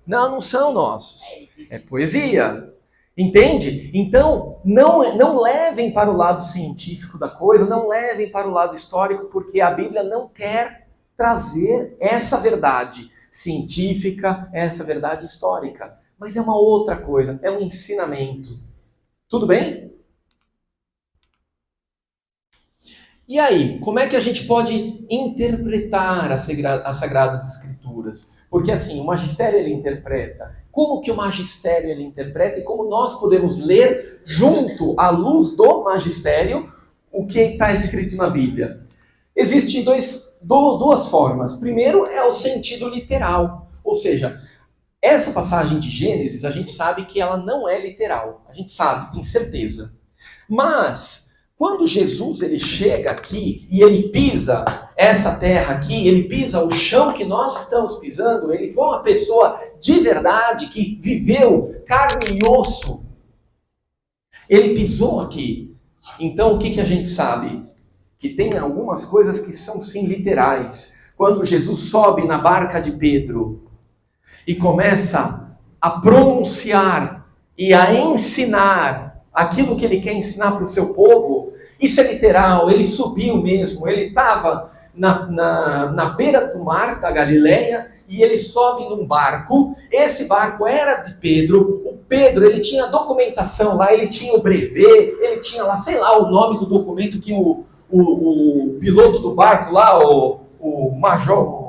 S3: Não são nossos. É poesia. Entende? Então, não levem para o lado científico da coisa, não levem para o lado histórico, porque a Bíblia não quer trazer essa verdade científica, essa verdade histórica. Mas é uma outra coisa, é um ensinamento. Tudo bem? E aí, como é que a gente pode interpretar as Sagradas Escrituras? Porque assim, o magistério ele interpreta. Como que o magistério ele interpreta e como nós podemos ler junto à luz do magistério o que está escrito na Bíblia? Existem duas formas. Primeiro é o sentido literal, ou seja, essa passagem de Gênesis a gente sabe que ela não é literal, a gente sabe, tem certeza. Mas quando Jesus ele chega aqui e ele pisa essa terra aqui, ele pisa o chão que nós estamos pisando, ele foi uma pessoa de verdade que viveu carne e osso. Ele pisou aqui. Então o que a gente sabe? Que tem algumas coisas que são sim literais. Quando Jesus sobe na barca de Pedro e começa a pronunciar e a ensinar aquilo que ele quer ensinar para o seu povo, isso é literal, ele subiu mesmo, ele estava na beira do mar da Galileia e ele sobe num barco. Esse barco era de Pedro. O Pedro, ele tinha documentação lá, ele tinha o brevet, ele tinha lá, sei lá, o nome do documento que o piloto do barco lá, o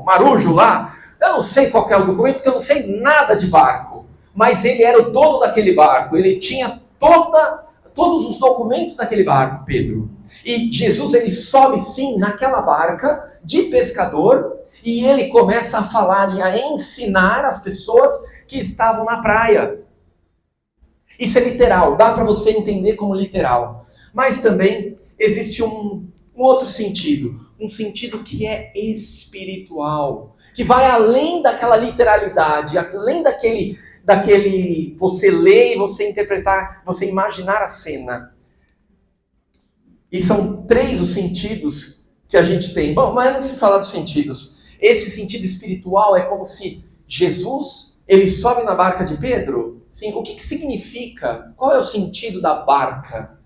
S3: Marujo lá, eu não sei qual é o documento, porque eu não sei nada de barco, mas ele era o dono daquele barco, ele tinha todos os documentos daquele barco, Pedro. E Jesus, ele sobe sim naquela barca de pescador e ele começa a falar e a ensinar as pessoas que estavam na praia. Isso é literal, dá para você entender como literal. Mas também existe um outro sentido, um sentido que é espiritual, que vai além daquela literalidade, além daquele você ler e você interpretar, você imaginar a cena. E são 3 os sentidos que a gente tem. Bom, mas antes de falar dos sentidos, esse sentido espiritual é como se Jesus, ele sobe na barca de Pedro. Sim, o que significa? Qual é o sentido da barca?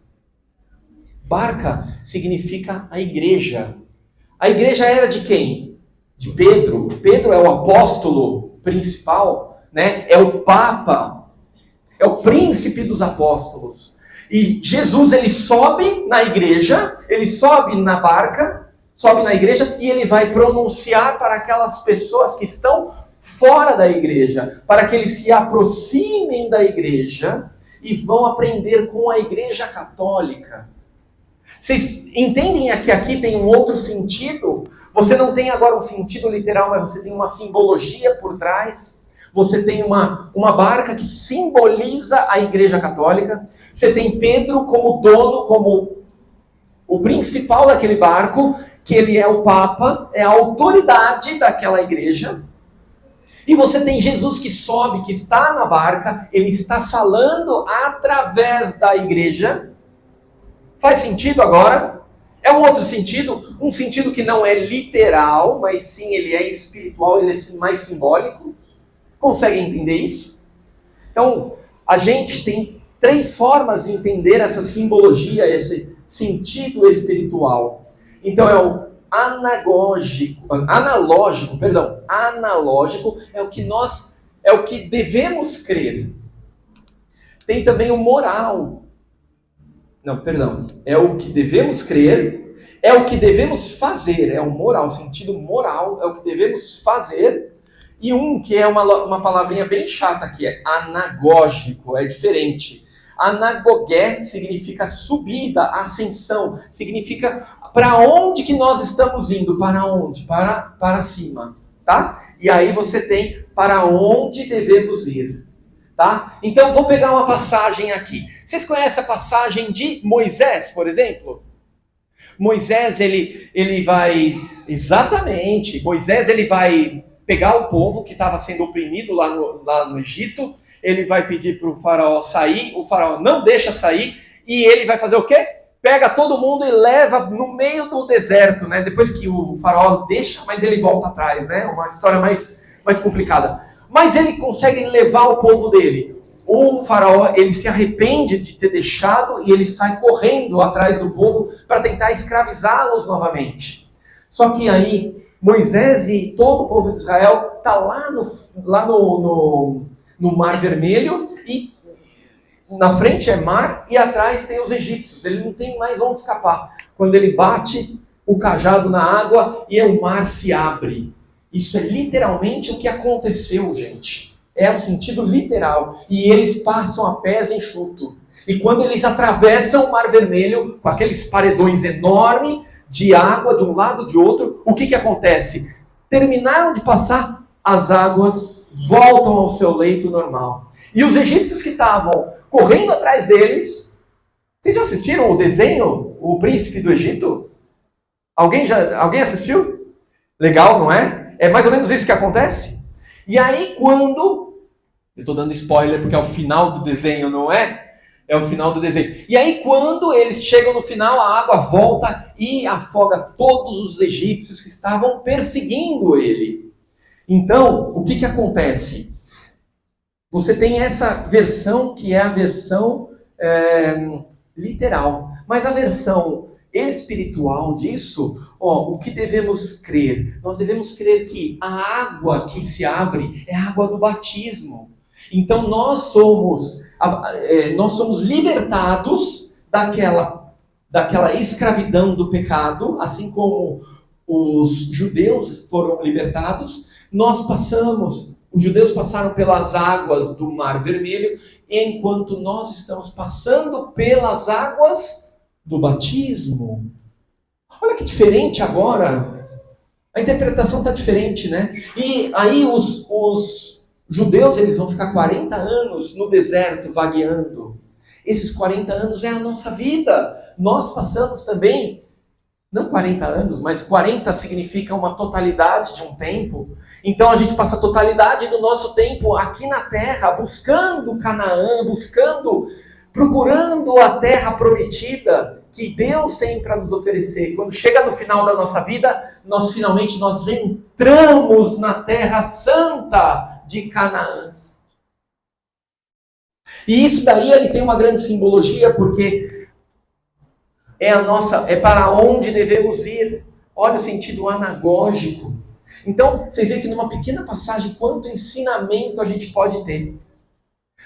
S3: Barca significa a igreja. A igreja era de quem? De Pedro. Pedro é o apóstolo principal, né? É o Papa, é o príncipe dos apóstolos. E Jesus, ele sobe na igreja, ele sobe na barca, sobe na igreja e ele vai pronunciar para aquelas pessoas que estão fora da igreja, para que eles se aproximem da igreja e vão aprender com a igreja católica. Vocês entendem que aqui tem um outro sentido? Você não tem agora um sentido literal, mas você tem uma simbologia por trás. Você tem uma barca que simboliza a igreja católica. Você tem Pedro como dono, como o principal daquele barco, que ele é o Papa, é a autoridade daquela igreja. E você tem Jesus que sobe, que está na barca, ele está falando através da igreja. Faz sentido agora? É um outro sentido, um sentido que não é literal, mas sim ele é espiritual, ele é mais simbólico. Conseguem entender isso? Então, a gente tem 3 formas de entender essa simbologia, esse sentido espiritual. Então é o analógico é o que devemos crer. Tem também o moral. É o que devemos crer, é o que devemos fazer, é o moral, o sentido moral, é o que devemos fazer. E um que é uma palavrinha bem chata aqui, é anagógico, é diferente. Anagogé significa subida, ascensão, significa para onde que nós estamos indo, para onde? Para cima, tá? E aí você tem para onde devemos ir, tá? Então vou pegar uma passagem aqui. Vocês conhecem a passagem de Moisés, por exemplo? Moisés, ele vai, exatamente, Moisés ele vai pegar o povo que estava sendo oprimido lá no Egito, ele vai pedir para o faraó sair, o faraó não deixa sair, e ele vai fazer o quê? Pega todo mundo e leva no meio do deserto, né? Depois que o faraó deixa, mas ele volta atrás, né? Uma história mais complicada. Mas ele consegue levar o povo dele. O faraó, ele se arrepende de ter deixado e ele sai correndo atrás do povo para tentar escravizá-los novamente. Só que aí, Moisés e todo o povo de Israel está lá no Mar Vermelho e na frente é mar e atrás tem os egípcios. Ele não tem mais onde escapar. Quando ele bate o cajado na água e o mar se abre. Isso é literalmente o que aconteceu, gente. É o sentido literal. E eles passam a pés enxuto. E quando eles atravessam o Mar Vermelho, com aqueles paredões enormes de água de um lado e de outro, o que acontece? Terminaram de passar, as águas voltam ao seu leito normal. E os egípcios que estavam correndo atrás deles... Vocês já assistiram o desenho, O Príncipe do Egito? Alguém assistiu? Legal, não é? É mais ou menos isso que acontece. E aí quando... Eu estou dando spoiler porque é o final do desenho, não é? É o final do desenho. E aí quando eles chegam no final, a água volta e afoga todos os egípcios que estavam perseguindo ele. Então, o que acontece? Você tem essa versão que é a versão literal. Mas a versão espiritual disso, o que devemos crer? Nós devemos crer que a água que se abre é a água do batismo. Então nós somos libertados daquela escravidão do pecado, assim como os judeus foram libertados. Os judeus passaram pelas águas do Mar Vermelho, enquanto nós estamos passando pelas águas do batismo. Olha que diferente agora. A interpretação está diferente, né? E aí os judeus, eles vão ficar 40 anos no deserto vagueando. Esses 40 anos é a nossa vida. Nós passamos também, não 40 anos, mas 40 significa uma totalidade de um tempo. Então a gente passa a totalidade do nosso tempo aqui na terra, buscando Canaã, procurando a terra prometida que Deus tem para nos oferecer. Quando chega no final da nossa vida, nós entramos na terra santa de Canaã. E isso daí ele tem uma grande simbologia, porque é para onde devemos ir. Olha o sentido anagógico. Então, vocês veem que numa pequena passagem, quanto ensinamento a gente pode ter.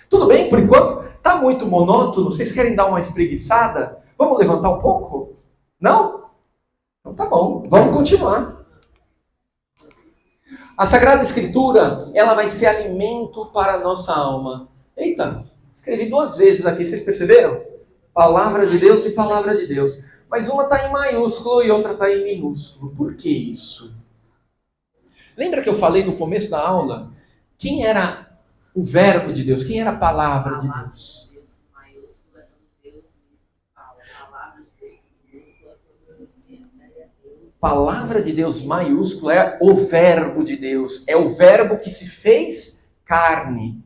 S3: Tudo bem, por enquanto? Está muito monótono? Vocês querem dar uma espreguiçada? Vamos levantar um pouco? Não? Então tá bom, vamos continuar. A Sagrada Escritura, ela vai ser alimento para a nossa alma. Eita, escrevi 2 vezes aqui, vocês perceberam? Palavra de Deus e palavra de Deus. Mas uma está em maiúsculo e outra está em minúsculo. Por que isso? Lembra que eu falei no começo da aula? Quem era o verbo de Deus? Quem era a palavra de Deus? palavra de Deus maiúsculo é o verbo de Deus. É o verbo que se fez carne.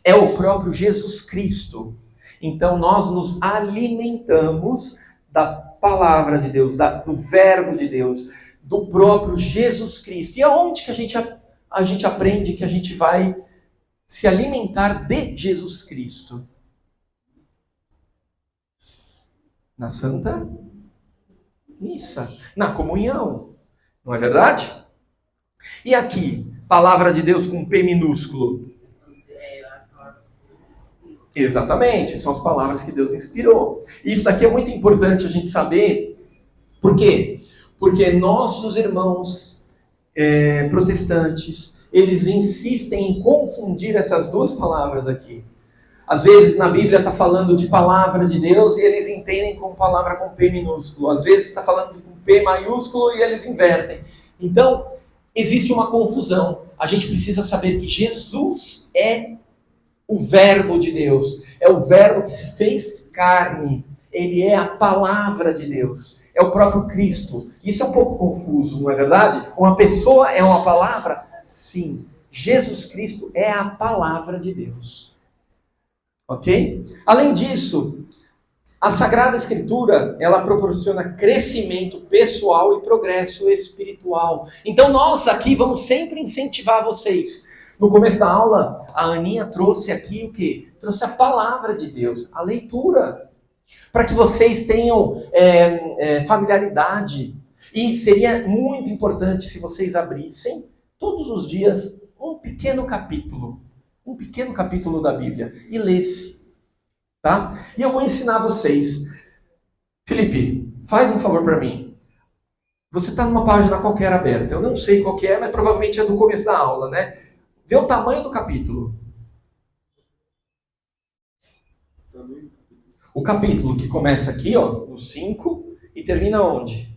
S3: É o próprio Jesus Cristo. Então nós nos alimentamos da palavra de Deus, do verbo de Deus, do próprio Jesus Cristo. E aonde que a gente aprende que a gente vai se alimentar de Jesus Cristo? Na Santa Missa, na comunhão, não é verdade? E aqui, palavra de Deus com P minúsculo. Exatamente, são as palavras que Deus inspirou. Isso aqui é muito importante a gente saber. Por quê? Porque nossos irmãos protestantes, eles insistem em confundir essas duas palavras aqui. Às vezes na Bíblia está falando de palavra de Deus e eles entendem como palavra com P minúsculo. Às vezes está falando com P maiúsculo e eles invertem. Então, existe uma confusão. A gente precisa saber que Jesus é o verbo de Deus. É o verbo que se fez carne. Ele é a palavra de Deus. É o próprio Cristo. Isso é um pouco confuso, não é verdade? Uma pessoa é uma palavra? Sim. Jesus Cristo é a palavra de Deus. Ok? Além disso, a Sagrada Escritura, ela proporciona crescimento pessoal e progresso espiritual. Então nós aqui vamos sempre incentivar vocês. No começo da aula, a Aninha trouxe aqui o quê? Trouxe a palavra de Deus, a leitura. Para que vocês tenham familiaridade. E seria muito importante se vocês abrissem todos os dias um pequeno capítulo da Bíblia e lesse, tá? E eu vou ensinar vocês. Felipe, faz um favor para mim. Você está numa página qualquer aberta, eu não sei qual que é, mas provavelmente é do começo da aula, né? Vê o tamanho do capítulo. O capítulo que começa aqui, ó, no 5, e termina onde?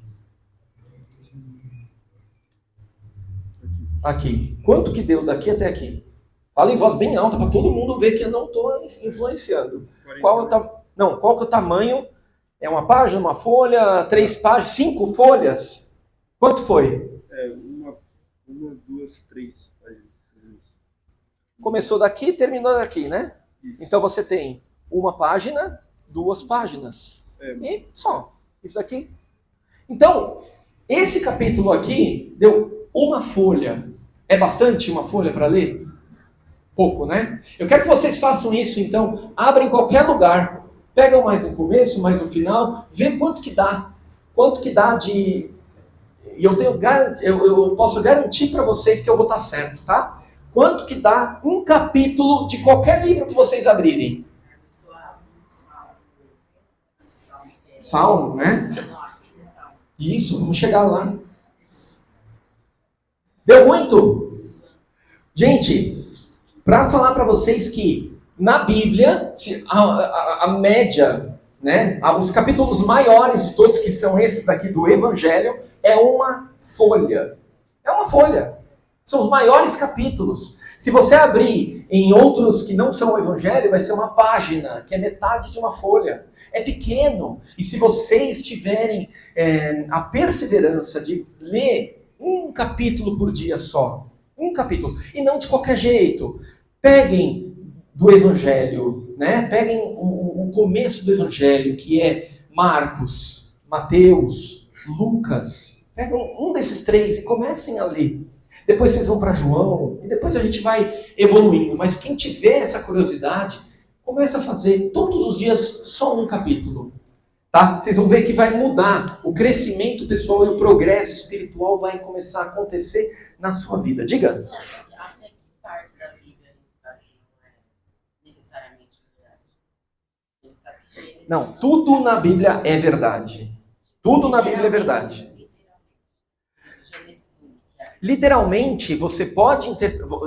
S3: Aqui. Quanto que deu daqui até aqui? Fala em voz bem alta para todo mundo ver que eu não estou influenciando. Qual que é o tamanho? É uma página, uma folha, 3 páginas, 5 folhas? Quanto foi?
S4: Uma, 2, 3 páginas.
S3: Começou daqui e terminou daqui, né?
S4: Isso.
S3: Então você tem uma página, 2 páginas. E só. Isso aqui. Então, esse capítulo aqui deu uma folha. É bastante uma folha para ler? Pouco, né? Eu quero que vocês façam isso, então. Abra em qualquer lugar. Pegam mais no começo, mais no final. Vê quanto que dá. Quanto que dá de... E eu posso garantir para vocês que eu vou estar certo, tá? Quanto que dá um capítulo de qualquer livro que vocês abrirem? Salmo, né? Isso, vamos chegar lá. Deu muito? Gente, para falar para vocês que na Bíblia, a média, né, os capítulos maiores de todos, que são esses daqui do Evangelho, é uma folha. É uma folha. São os maiores capítulos. Se você abrir em outros que não são o Evangelho, vai ser uma página, que é metade de uma folha. É pequeno. E se vocês tiverem a perseverança de ler um capítulo por dia só, um capítulo, e não de qualquer jeito, peguem do Evangelho, né? Peguem o começo do Evangelho, que é Marcos, Mateus, Lucas. Pegam um desses 3 e comecem a ler. Depois vocês vão para João, e depois a gente vai evoluindo. Mas quem tiver essa curiosidade, começa a fazer todos os dias só um capítulo. Tá? Vocês vão ver que vai mudar. O crescimento pessoal e o progresso espiritual vai começar a acontecer na sua vida. Diga.
S2: Até que parte da Bíblia a gente sabe que não é necessariamente verdade.
S3: Não, tudo na Bíblia é verdade. Tudo na Bíblia é verdade. Literalmente, você pode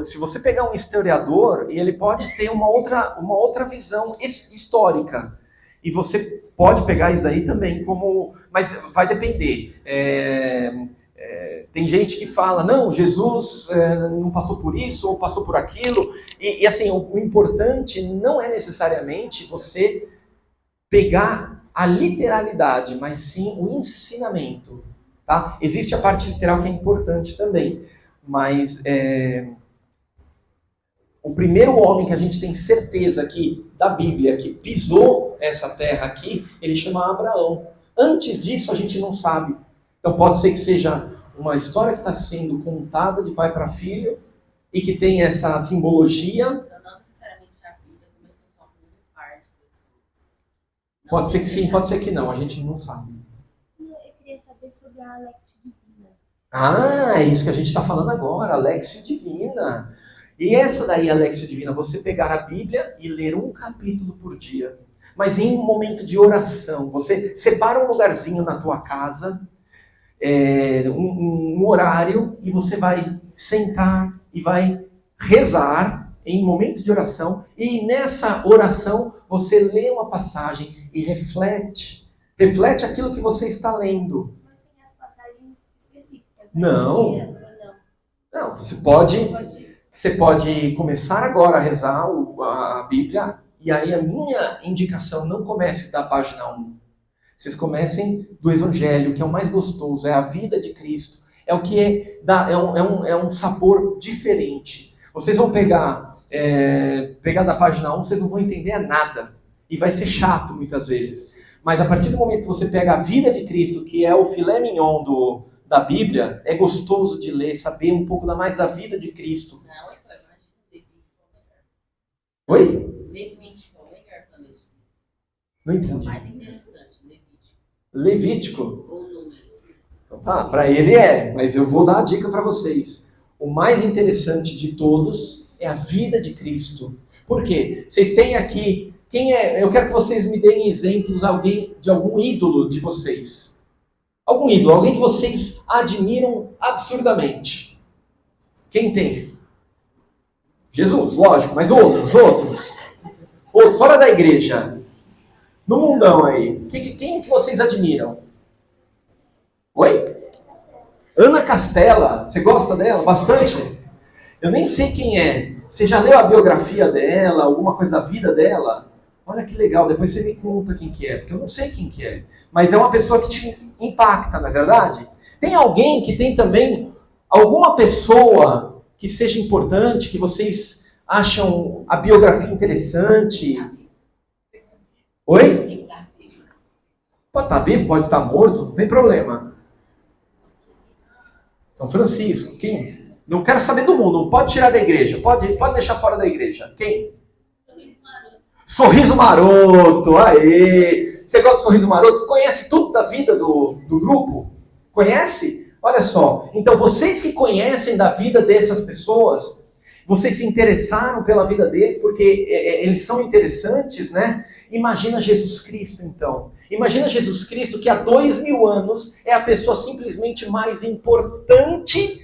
S3: se você pegar um historiador, ele pode ter uma outra visão histórica. E você pode pegar isso aí também como... Mas vai depender. Tem gente que fala, não, Jesus não passou por isso ou passou por aquilo. E assim, o importante não é necessariamente você pegar a literalidade, mas sim o ensinamento. Tá? Existe a parte literal que é importante também, mas o primeiro homem que a gente tem certeza que, da Bíblia, que pisou essa terra aqui, ele chama Abraão. Antes disso a gente não sabe. Então pode ser que seja uma história que está sendo contada de pai para filho e que tem essa simbologia.
S2: Então, não necessariamente a vida começou só com um par de pessoas.
S3: Pode ser que sim, pode ser que não, a gente não sabe.
S5: Eu queria saber sobre a Alex Divina.
S3: Ah, é isso que a gente está falando agora, Alexio Divina. E essa daí, Alexio Divina, você pegar a Bíblia e ler um capítulo por dia. Mas em um momento de oração, você separa um lugarzinho na tua casa, um horário, e você vai sentar e vai rezar em um momento de oração. E nessa oração, você lê uma passagem e reflete. Reflete aquilo que você está lendo.
S5: Mas tem as passagens específicas.
S3: Não.
S5: Dia, ou não?
S3: Não, você pode começar agora a rezar a Bíblia, e aí a minha indicação, não comece da página 1. Vocês comecem do Evangelho, que é o mais gostoso, é a vida de Cristo. É o que é um sabor diferente. Vocês vão pegar da página 1, vocês não vão entender nada. E vai ser chato muitas vezes. Mas a partir do momento que você pega a vida de Cristo, que é o filé mignon da Bíblia, é gostoso de ler, saber um pouco mais da vida de Cristo.
S2: Não, imagina Levítico é melhor.
S3: Oi?
S2: Levítico é melhor para ler.
S3: Não
S2: É o
S3: entendi.
S2: mais interessante, Levítico.
S3: Levítico?
S2: Ou Números.
S3: Então, tá, para ele mas eu vou dar a dica para vocês. O mais interessante de todos é a vida de Cristo. Por quê? Vocês têm aqui, eu quero que vocês me deem exemplos de algum ídolo de vocês. Algum ídolo, alguém que vocês admiram absurdamente. Quem tem? Jesus, lógico, mas outros, fora da igreja. No mundão aí. Quem que vocês admiram? Oi? Ana Castela. Você gosta dela? Bastante? Eu nem sei quem é. Você já leu a biografia dela, alguma coisa da vida dela? Olha que legal, depois você me conta quem que é, porque eu não sei quem que é. Mas é uma pessoa que te impacta, não é verdade? Tem alguém que tem também alguma pessoa que seja importante, que vocês acham a biografia interessante? Oi?
S2: Tem que dar vivo.
S3: Pode estar vivo, pode estar morto, não tem problema. São Francisco, quem? Não quero saber do mundo, não pode tirar da igreja, pode deixar fora da igreja. Quem? Sorriso Maroto, aê! Você gosta de Sorriso Maroto? Conhece tudo da vida do grupo? Conhece? Olha só, então vocês que conhecem da vida dessas pessoas, vocês se interessaram pela vida deles porque eles são interessantes, né? Imagina Jesus Cristo, então. Imagina Jesus Cristo que há 2000 anos é a pessoa simplesmente mais importante,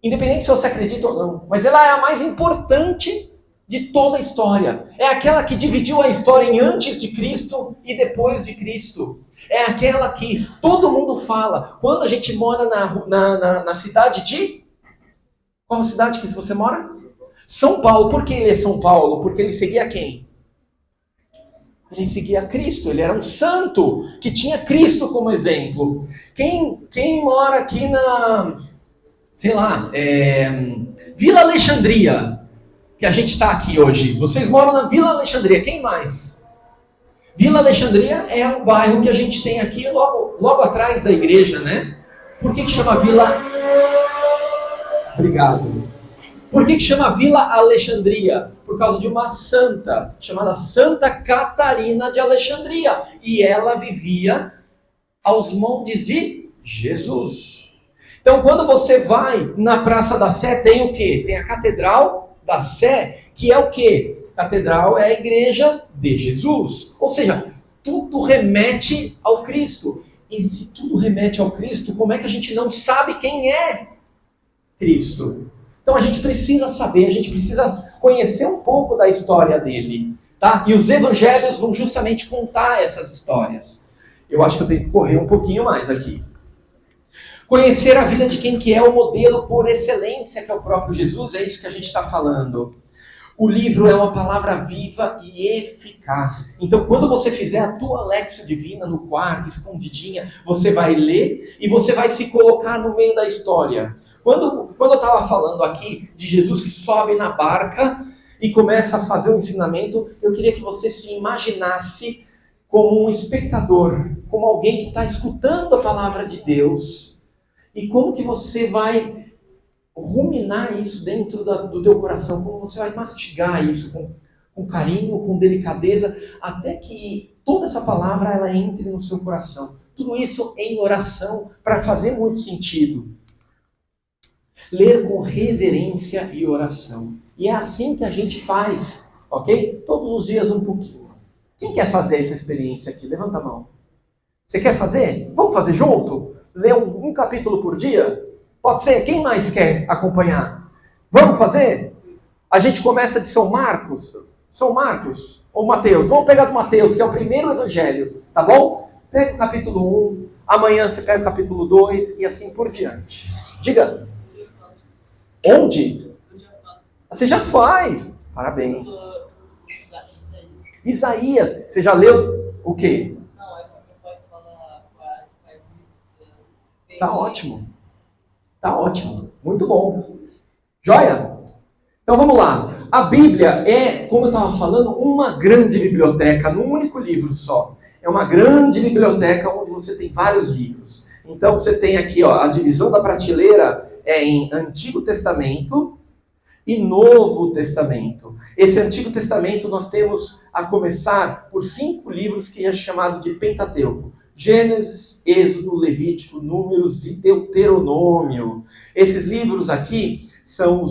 S3: independente se você acredita ou não, mas ela é a mais importante de toda a história. É aquela que dividiu a história em antes de Cristo e depois de Cristo. É aquela que todo mundo fala. Quando a gente mora na cidade de... Qual a cidade que você mora? São Paulo. Por que ele é São Paulo? Porque ele seguia quem? Ele seguia Cristo. Ele era um santo que tinha Cristo como exemplo. Quem mora aqui Vila Alexandria, que a gente está aqui hoje. Vocês moram na Vila Alexandria. Quem mais? Vila Alexandria é um bairro que a gente tem aqui logo atrás da igreja, né? Por que chama Vila... Obrigado. Por que chama Vila Alexandria? Por causa de uma santa, chamada Santa Catarina de Alexandria. E ela vivia aos montes de Jesus. Então, quando você vai na Praça da Sé, tem o quê? Tem a Catedral da Sé, que é o quê? Catedral é a igreja de Jesus. Ou seja, tudo remete ao Cristo. E se tudo remete ao Cristo, como é que a gente não sabe quem é Cristo? Então a gente precisa saber, a gente precisa conhecer um pouco da história dele. Tá? E os evangelhos vão justamente contar essas histórias. Eu acho que eu tenho que correr um pouquinho mais aqui. Conhecer a vida de quem que é o modelo por excelência, que é o próprio Jesus, é isso que a gente está falando. O livro é uma palavra viva e eficaz. Então, quando você fizer a tua Lexio Divina no quarto, escondidinha, você vai ler e você vai se colocar no meio da história. Quando eu estava falando aqui de Jesus que sobe na barca e começa a fazer o ensinamento, eu queria que você se imaginasse como um espectador, como alguém que está escutando a palavra de Deus. E como que você vai ruminar isso dentro do teu coração, como você vai mastigar isso com carinho, com delicadeza, até que toda essa palavra ela entre no seu coração. Tudo isso em oração, para fazer muito sentido. Ler com reverência e oração. E é assim que a gente faz, ok? Todos os dias um pouquinho. Quem quer fazer essa experiência aqui? Levanta a mão. Você quer fazer? Vamos fazer junto? Ler um capítulo por dia? Pode ser? Quem mais quer acompanhar? Vamos fazer? A gente começa de São Marcos. São Marcos ou Mateus? Vamos pegar do Mateus, que é o primeiro evangelho. Tá bom? Pega o capítulo 1. Amanhã você pega o capítulo 2 e assim por diante. Diga. Onde? Você já faz. Parabéns. Isaías. Você já leu o quê?
S6: Não, é como meu pai fala.
S3: Tá ótimo. Tá ótimo. Muito bom. Joia? Então vamos lá. A Bíblia é, como eu estava falando, uma grande biblioteca, num único livro só. É uma grande biblioteca onde você tem vários livros. Então você tem aqui, ó, a divisão da prateleira é em Antigo Testamento e Novo Testamento. Esse Antigo Testamento nós temos a começar por 5 livros que é chamado de Pentateuco. Gênesis, Êxodo, Levítico, Números e Deuteronômio. Esses livros aqui são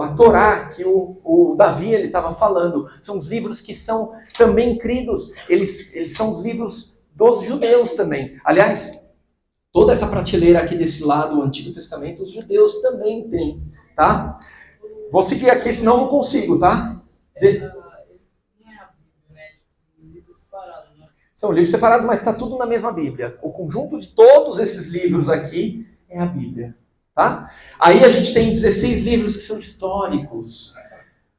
S3: a Torá que o Davi estava falando. São os livros que são também cridos. Eles são os livros dos judeus também. Aliás, toda essa prateleira aqui desse lado, o Antigo Testamento, os judeus também têm. Tá? Vou seguir aqui, senão não consigo, tá? São livros separados, mas está tudo na mesma Bíblia. O conjunto de todos esses livros aqui é a Bíblia. Tá? Aí a gente tem 16 livros que são históricos.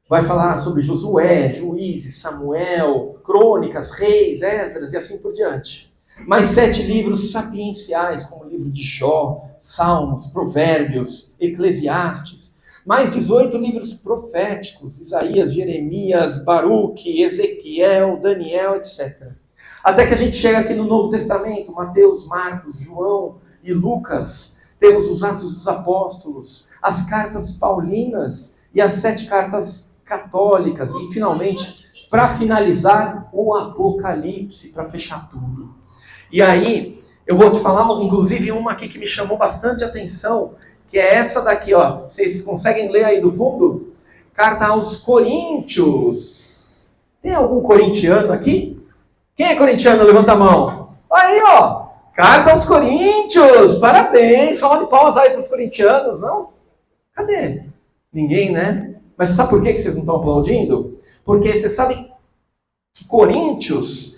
S3: Vai falar sobre Josué, Juízes, Samuel, Crônicas, Reis, Esdras e assim por diante. Mais 7 livros sapienciais, como o livro de Jó, Salmos, Provérbios, Eclesiastes. Mais 18 livros proféticos, Isaías, Jeremias, Baruque, Ezequiel, Daniel, etc. Até que a gente chega aqui no Novo Testamento, Mateus, Marcos, João e Lucas. Temos os Atos dos Apóstolos, as cartas paulinas e as 7 cartas católicas. E, finalmente, para finalizar, o Apocalipse, para fechar tudo. E aí, eu vou te falar, inclusive, uma aqui que me chamou bastante atenção, que é essa daqui, ó. Vocês conseguem ler aí do fundo? Carta aos Coríntios. Tem algum corintiano aqui? Quem é corintiano? Levanta a mão. Aí, ó. Carta aos Coríntios. Parabéns. Salva de palmas aí para os corintianos, não? Cadê? Ninguém, né? Mas sabe por que vocês não estão aplaudindo? Porque você sabe que Coríntios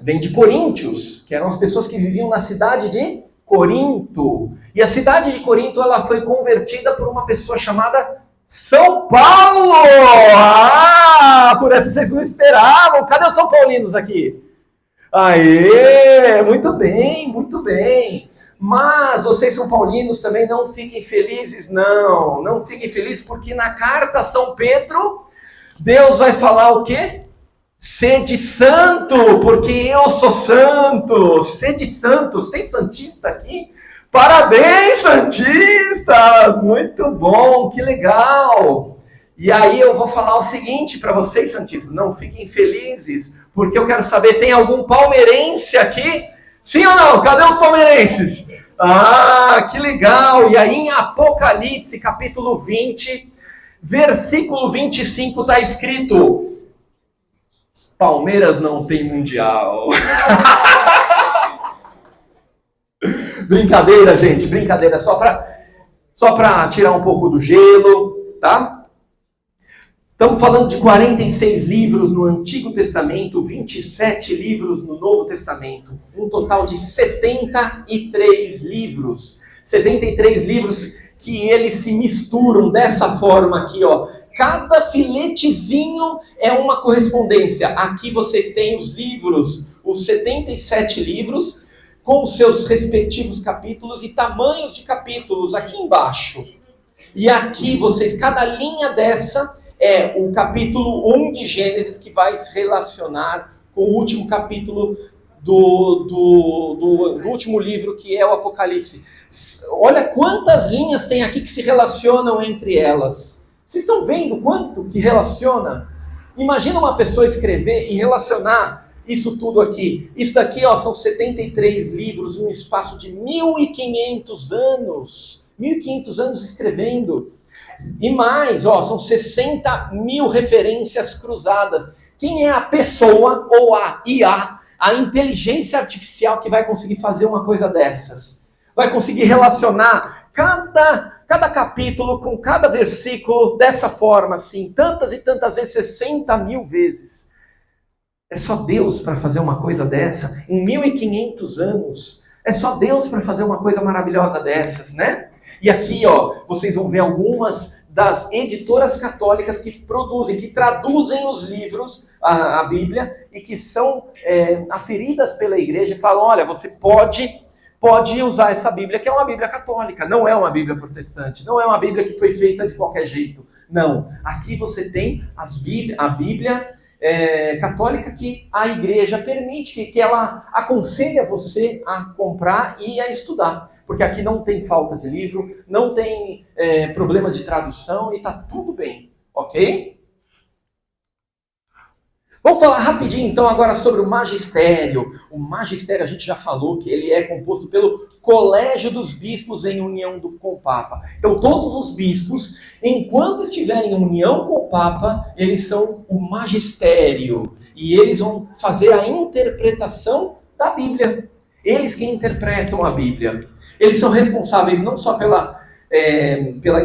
S3: vem de Coríntios, que eram as pessoas que viviam na cidade de Corinto. E a cidade de Corinto ela foi convertida por uma pessoa chamada São Paulo! Por essa vocês não esperavam. Cadê os São Paulinos aqui? Aê! Muito bem, muito bem. Mas vocês São Paulinos também não fiquem felizes, não. Não fiquem felizes porque na carta a São Pedro, Deus vai falar o quê? Sede santo, porque eu sou santo. Sede santos. Tem santista aqui? Parabéns, santistas! Muito bom, que legal! E aí eu vou falar o seguinte para vocês, santistas. Não fiquem felizes, porque eu quero saber, tem algum palmeirense aqui? Sim ou não? Cadê os palmeirenses? Ah, que legal! E aí em Apocalipse, capítulo 20, versículo 25, está escrito... Palmeiras não tem mundial. Brincadeira, gente, brincadeira. Só para tirar um pouco do gelo, tá? Estamos falando de 46 livros no Antigo Testamento, 27 livros no Novo Testamento. Um total de 73 livros. 73 livros que eles se misturam dessa forma aqui, ó. Cada filetezinho é uma correspondência. Aqui vocês têm os livros, os 77 livros, com os seus respectivos capítulos e tamanhos de capítulos aqui embaixo. E aqui vocês, cada linha dessa é o capítulo 1 de Gênesis, que vai se relacionar com o último capítulo do último livro, que é o Apocalipse. Olha quantas linhas tem aqui que se relacionam entre elas. Vocês estão vendo quanto que relaciona? Imagina uma pessoa escrever e relacionar isso tudo aqui. Isso daqui, ó, são 73 livros em um espaço de 1.500 anos. 1.500 anos escrevendo. E mais, ó, são 60 mil referências cruzadas. Quem é a pessoa ou a IA, a inteligência artificial, que vai conseguir fazer uma coisa dessas? Vai conseguir relacionar cada capítulo com cada versículo dessa forma, assim, tantas e tantas vezes, 60 mil vezes. É só Deus para fazer uma coisa dessa? Em 1.500 anos, é só Deus para fazer uma coisa maravilhosa dessas, né? E aqui, ó, vocês vão ver algumas das editoras católicas que produzem, que traduzem os livros, a Bíblia, e que são aferidas pela igreja e falam, olha, você pode usar essa Bíblia, que é uma Bíblia católica, não é uma Bíblia protestante, não é uma Bíblia que foi feita de qualquer jeito. Não, aqui você tem a Bíblia católica que a igreja permite, que ela aconselha você a comprar e a estudar. Porque aqui não tem falta de livro, não tem problema de tradução e está tudo bem, ok? Vamos falar rapidinho então agora sobre o magistério. O magistério a gente já falou que ele é composto pelo Colégio dos Bispos em união com o Papa. Então todos os bispos, enquanto estiverem em união com o Papa, eles são o magistério. E eles vão fazer a interpretação da Bíblia. Eles que interpretam a Bíblia. Eles são responsáveis não só pela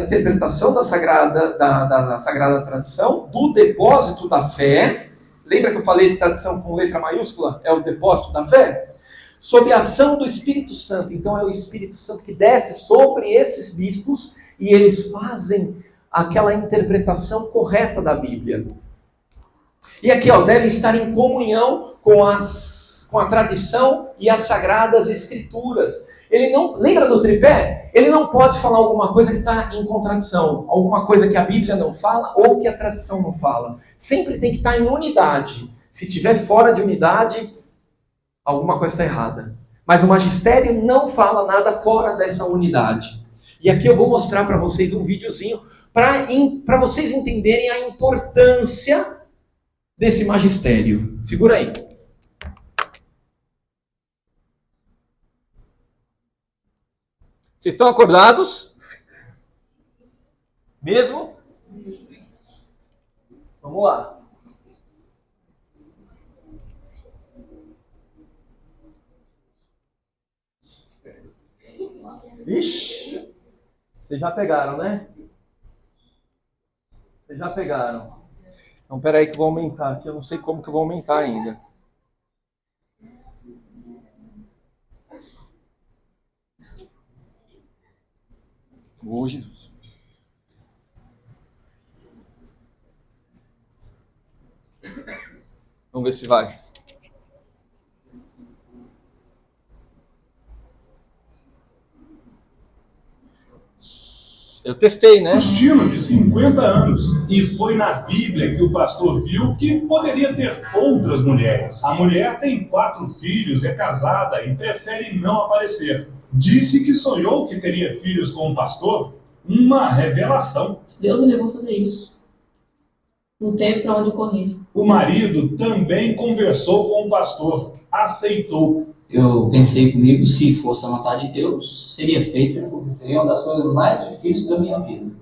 S3: interpretação da Sagrada Tradição, do depósito da fé. Lembra que eu falei de tradição com letra maiúscula? É o depósito da fé? Sob a ação do Espírito Santo. Então é o Espírito Santo que desce sobre esses bispos e eles fazem aquela interpretação correta da Bíblia. E aqui, ó, deve estar em comunhão com a tradição e as Sagradas Escrituras. Ele não, lembra do tripé? Ele não pode falar alguma coisa que está em contradição, alguma coisa que a Bíblia não fala ou que a tradição não fala. Sempre tem que estar em unidade. Se estiver fora de unidade, alguma coisa está errada. Mas o magistério não fala nada fora dessa unidade. E aqui eu vou mostrar para vocês um videozinho para vocês entenderem a importância desse magistério. Segura aí. Vocês estão acordados? Mesmo? Vamos lá. Ixi, vocês já pegaram, né? Vocês já pegaram. Então, peraí que eu vou aumentar aqui. Eu não sei como que eu vou aumentar ainda. Hoje. Vamos ver se vai. Eu testei, né?
S7: Agostinho, de 50 anos. E foi na Bíblia que o pastor viu que poderia ter outras mulheres. A mulher tem 4 filhos, é casada e prefere não aparecer. Disse que sonhou que teria filhos com o pastor. Uma revelação.
S8: Deus me levou a fazer isso. Não teve para onde correr.
S7: O marido também conversou com o pastor. Aceitou.
S9: Eu pensei comigo, se fosse a vontade de Deus, seria feito, porque seria uma das coisas mais difíceis da minha vida.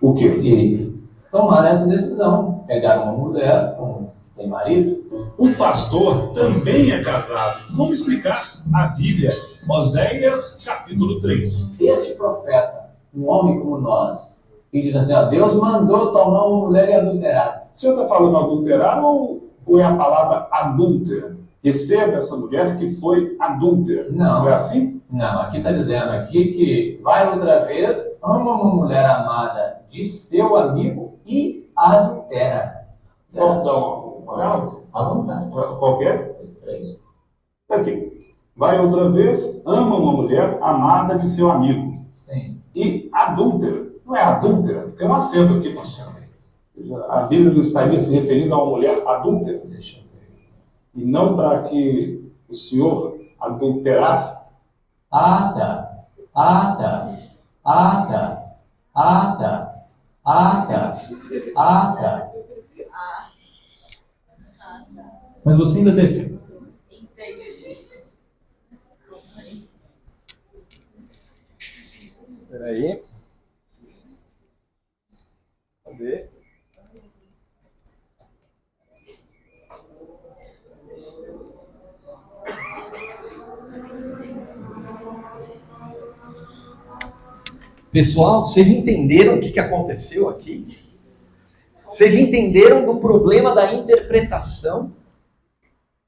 S9: O quê? Porque tomar essa decisão. Pegar uma mulher que tem marido.
S7: O pastor também é casado. Vamos explicar a Bíblia. Oséias, capítulo 3.
S9: Este profeta, um homem como nós, que diz assim, ó, Deus mandou tomar uma mulher e adulterar.
S7: O senhor está falando adulterar ou é a palavra adúltera? Receba essa mulher que foi adúltera.
S9: Não.
S7: Não é assim?
S9: Não, aqui está dizendo aqui que vai outra vez, ama uma mulher amada de seu amigo e adultera.
S7: Posso dar uma
S9: À vontade.
S7: qualquer?
S9: 3.
S7: Aqui. Vai outra vez, ama uma mulher amada de seu amigo.
S9: Sim.
S7: E adúltera. Não é adúltera, tem um acento aqui, pastor. A Bíblia não estaria se referindo a uma mulher adúltera.
S9: Deixa eu ver.
S7: E não para que o senhor adulterasse.
S9: Ah, tá. Ah, tá. Ah, tá. Ah, tá. Ah, tá. Ah, tá.
S3: Mas você ainda defende.
S2: Entendi.
S3: Peraí. Cadê? Pessoal, vocês entenderam o que aconteceu aqui? Vocês entenderam do problema da interpretação?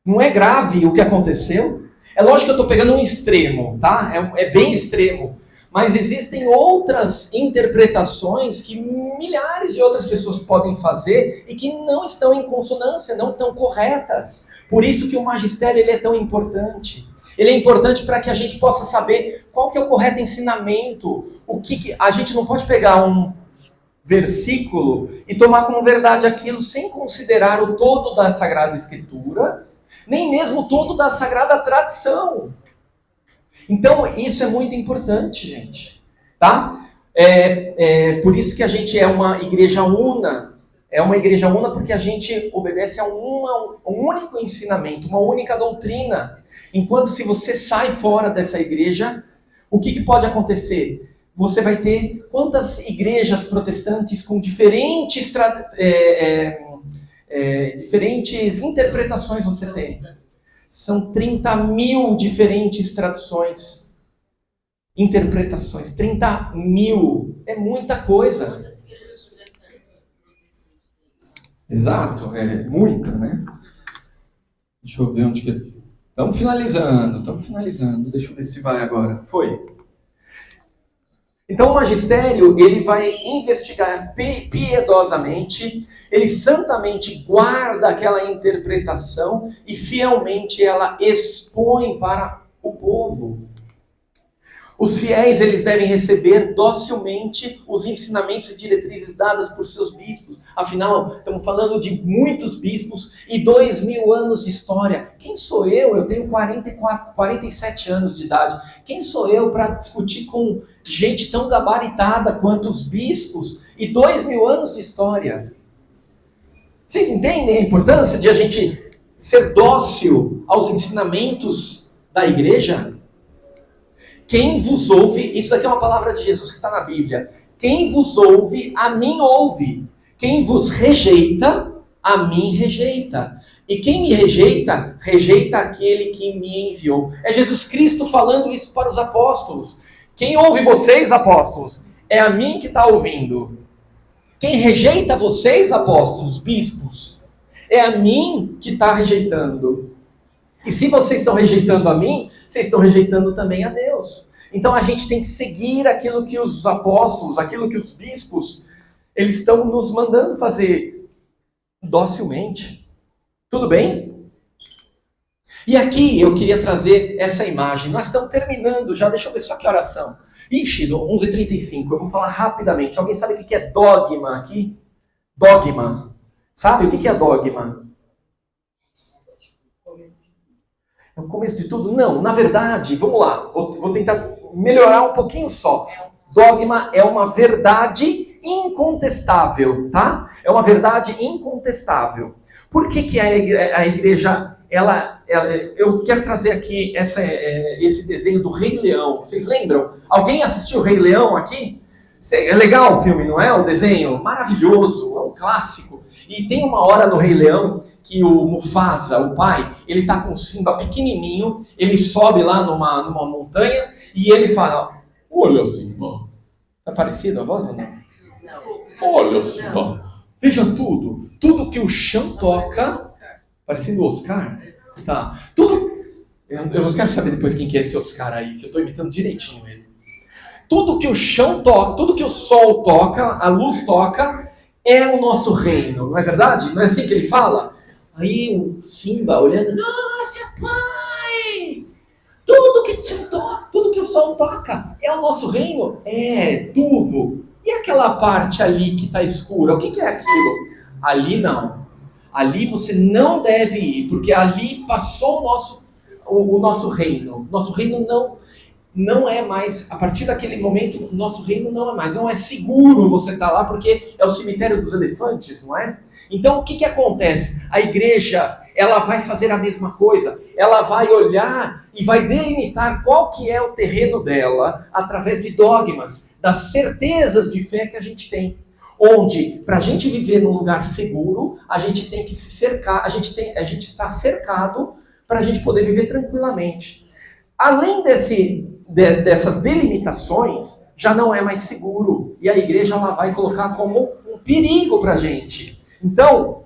S3: Não é grave o que aconteceu? É lógico que eu estou pegando um extremo, tá? É bem extremo. Mas existem outras interpretações que milhares de outras pessoas podem fazer e que não estão em consonância, não estão corretas. Por isso que o magistério ele é tão importante. Ele é importante para que a gente possa saber qual que é o correto ensinamento. A gente não pode pegar um versículo e tomar como verdade aquilo sem considerar o todo da Sagrada Escritura, nem mesmo o todo da Sagrada Tradição. Então, isso é muito importante, gente. Tá? Por isso que a gente é uma igreja una. É uma igreja una porque a gente obedece a um único ensinamento, uma única doutrina. Enquanto se você sai fora dessa igreja, o que pode acontecer? Você vai ter quantas igrejas protestantes com diferentes interpretações você tem? São 30.000 diferentes traduções, interpretações. 30.000 é muita coisa.
S2: Quantas igrejas protestantes?
S3: Exato, é muita, né? Deixa eu ver onde que... Estamos finalizando. Deixa eu ver se vai agora. Foi. Então o magistério, ele vai investigar piedosamente, ele santamente guarda aquela interpretação e fielmente ela expõe para o povo. Os fiéis, eles devem receber docilmente os ensinamentos e diretrizes dadas por seus bispos. Afinal, estamos falando de muitos bispos e 2.000 anos de história. Quem sou eu? Eu tenho 47 anos de idade. Quem sou eu para discutir com gente tão gabaritada quanto os bispos e 2.000 anos de história? Vocês entendem a importância de a gente ser dócil aos ensinamentos da igreja? Quem vos ouve, isso daqui é uma palavra de Jesus que está na Bíblia. Quem vos ouve, a mim ouve. Quem vos rejeita, a mim rejeita. E quem me rejeita, rejeita aquele que me enviou. É Jesus Cristo falando isso para os apóstolos. Quem ouve vocês, apóstolos, é a mim que está ouvindo. Quem rejeita vocês, apóstolos, bispos, é a mim que está rejeitando. E se vocês estão rejeitando a mim, vocês estão rejeitando também a Deus. Então a gente tem que seguir aquilo que os apóstolos, aquilo que os bispos, eles estão nos mandando fazer docilmente. Tudo bem? E aqui eu queria trazer essa imagem. Nós estamos terminando já, deixa eu ver só que oração. Ixi, 11h35, eu vou falar rapidamente. Alguém sabe o que é dogma aqui? Dogma. Sabe o que é dogma? É o começo de tudo? Não, na verdade, vamos lá, vou tentar melhorar um pouquinho só. Dogma é uma verdade incontestável, tá? É uma verdade incontestável. Por que a igreja, eu quero trazer aqui esse desenho do Rei Leão. Vocês lembram? Alguém assistiu o Rei Leão aqui? É legal o filme, não é? O desenho maravilhoso, é um clássico. E tem uma hora no Rei Leão que o Mufasa, o pai, ele tá com o Simba pequenininho, ele sobe lá numa montanha e ele fala: olha, Simba. Tá parecido a voz ou não?
S2: Não.
S3: Olha, Simba. Veja tudo que o chão toca. Parecido o Oscar? Tá. Eu não quero saber depois quem que é seus caras aí, que eu estou imitando direitinho ele. Tudo que o chão toca, tudo que o sol toca, a luz toca, é o nosso reino, não é verdade? Não é assim que ele fala? Aí o Simba olhando, nossa, pai! Tudo que o sol toca é o nosso reino? É, tudo. E aquela parte ali que está escura, o que é aquilo? Ali não. Ali você não deve ir, porque ali passou o nosso reino. Nosso reino não é mais, a partir daquele momento, nosso reino não é seguro você estar lá, porque é o cemitério dos elefantes, não é? Então o que acontece? A igreja, ela vai fazer a mesma coisa, ela vai olhar e vai delimitar qual que é o terreno dela, através de dogmas, das certezas de fé que a gente tem. Onde, para a gente viver num lugar seguro, a gente tem que se cercar, a gente está cercado para a gente poder viver tranquilamente. Além dessas delimitações, já não é mais seguro. E a igreja ela vai colocar como um perigo para a gente. Então,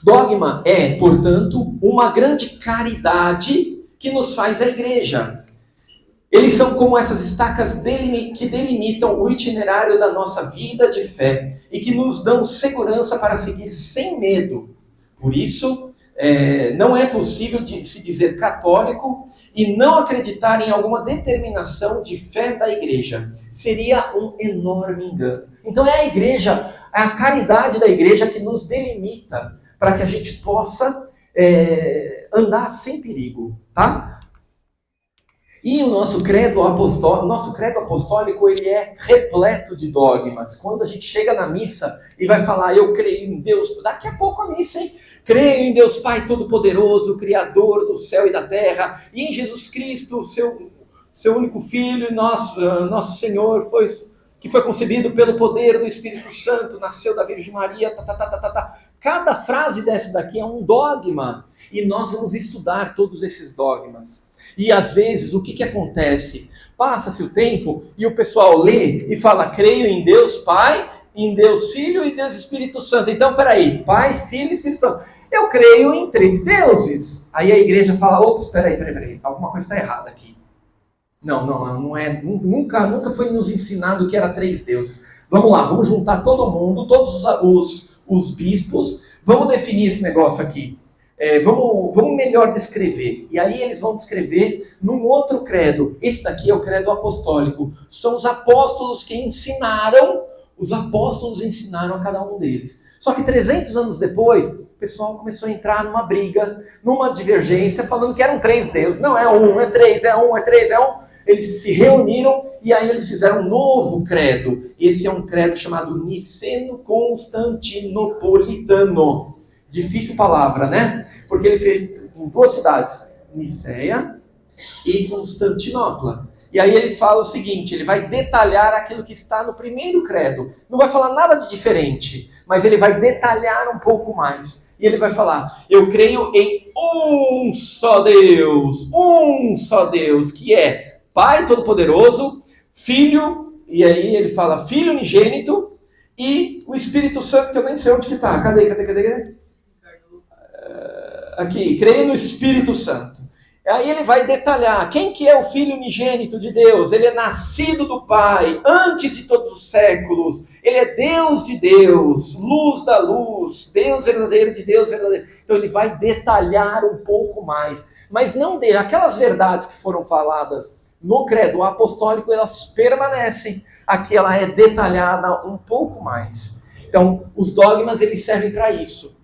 S3: dogma é, portanto, uma grande caridade que nos faz a igreja. Eles são como essas estacas que delimitam o itinerário da nossa vida de fé e que nos dão segurança para seguir sem medo. Por isso, não é possível se dizer católico e não acreditar em alguma determinação de fé da igreja. Seria um enorme engano. Então é a igreja, é a caridade da igreja que nos delimita para que a gente possa andar sem perigo, tá? E o nosso credo apostólico, ele é repleto de dogmas. Quando a gente chega na missa e vai falar, eu creio em Deus, daqui a pouco a missa, hein? Creio em Deus Pai Todo-Poderoso, Criador do céu e da terra, e em Jesus Cristo, seu único Filho, nosso Senhor, que foi concebido pelo poder do Espírito Santo, nasceu da Virgem Maria, Cada frase dessa daqui é um dogma, e nós vamos estudar todos esses dogmas. E às vezes, o que acontece? Passa-se o tempo e o pessoal lê e fala, creio em Deus Pai, em Deus Filho e Deus Espírito Santo. Então, peraí, Pai, Filho e Espírito Santo. Eu creio em 3 deuses. Aí a igreja fala, ops, peraí, alguma coisa está errada aqui. Não é, nunca foi nos ensinado que era 3 deuses. Vamos lá, vamos juntar todo mundo, todos os bispos, vamos definir esse negócio aqui. Vamos melhor descrever. E aí eles vão descrever num outro credo. Esse daqui é o credo apostólico. São os apóstolos que ensinaram a cada um deles. Só que 300 anos depois, o pessoal começou a entrar numa briga, numa divergência, falando que eram 3 deuses. Não, é 1, é 3, é 1, é 3, é 1. Eles se reuniram e aí eles fizeram um novo credo. Esse é um credo chamado Niceno-Constantinopolitano. Difícil palavra, né? Porque ele fez em 2 cidades, Niceia e Constantinopla. E aí ele fala o seguinte, ele vai detalhar aquilo que está no primeiro credo. Não vai falar nada de diferente, mas ele vai detalhar um pouco mais. E ele vai falar, eu creio em um só Deus, que é Pai Todo-Poderoso, Filho, e aí ele fala Filho unigênito, e o Espírito Santo, que eu nem sei onde que está. Cadê? Aqui, creio no Espírito Santo. Aí ele vai detalhar quem que é o Filho unigênito de Deus. Ele é nascido do Pai, antes de todos os séculos. Ele é Deus de Deus, luz da luz, Deus verdadeiro de Deus verdadeiro. Então ele vai detalhar um pouco mais. Mas não aquelas verdades que foram faladas no credo apostólico, elas permanecem. Aqui ela é detalhada um pouco mais. Então, os dogmas, eles servem para isso.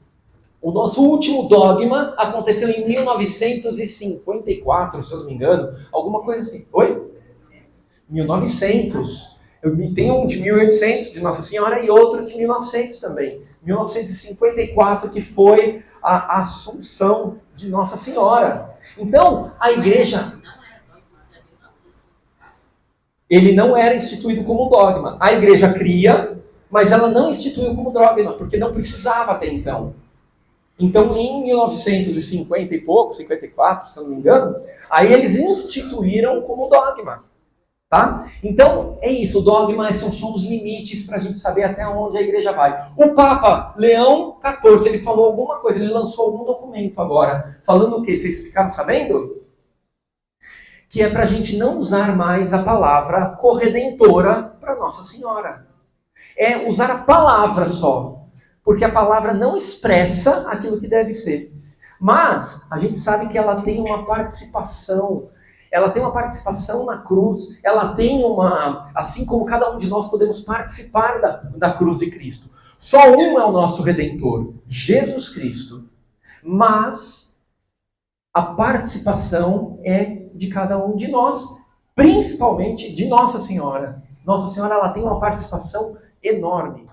S3: O nosso último dogma aconteceu em 1954, se eu não me engano. Alguma coisa assim. Oi? 1900. Eu tenho um de 1800, de Nossa Senhora, e outro de 1900 também. 1954, que foi a Assunção de Nossa Senhora. Então, a igreja... Ele não era instituído como dogma. A igreja cria, mas ela não instituiu como dogma, porque não precisava até então. Então, em 1950 e pouco, 54, se não me engano, aí eles instituíram como dogma. Tá? Então, é isso. O dogma são os limites para a gente saber até onde a igreja vai. O Papa Leão XIV, ele falou alguma coisa, ele lançou algum documento agora. Falando o quê? Vocês ficaram sabendo? que é para a gente não usar mais a palavra corredentora para Nossa Senhora. É usar a palavra só, porque a palavra não expressa aquilo que deve ser. Mas a gente sabe que ela tem uma participação. Ela tem uma participação na cruz. Ela tem uma... Assim como cada um de nós podemos participar da cruz de Cristo. Só um é o nosso Redentor, Jesus Cristo. Mas a participação é de cada um de nós, principalmente de Nossa Senhora. Nossa Senhora ela tem uma participação enorme.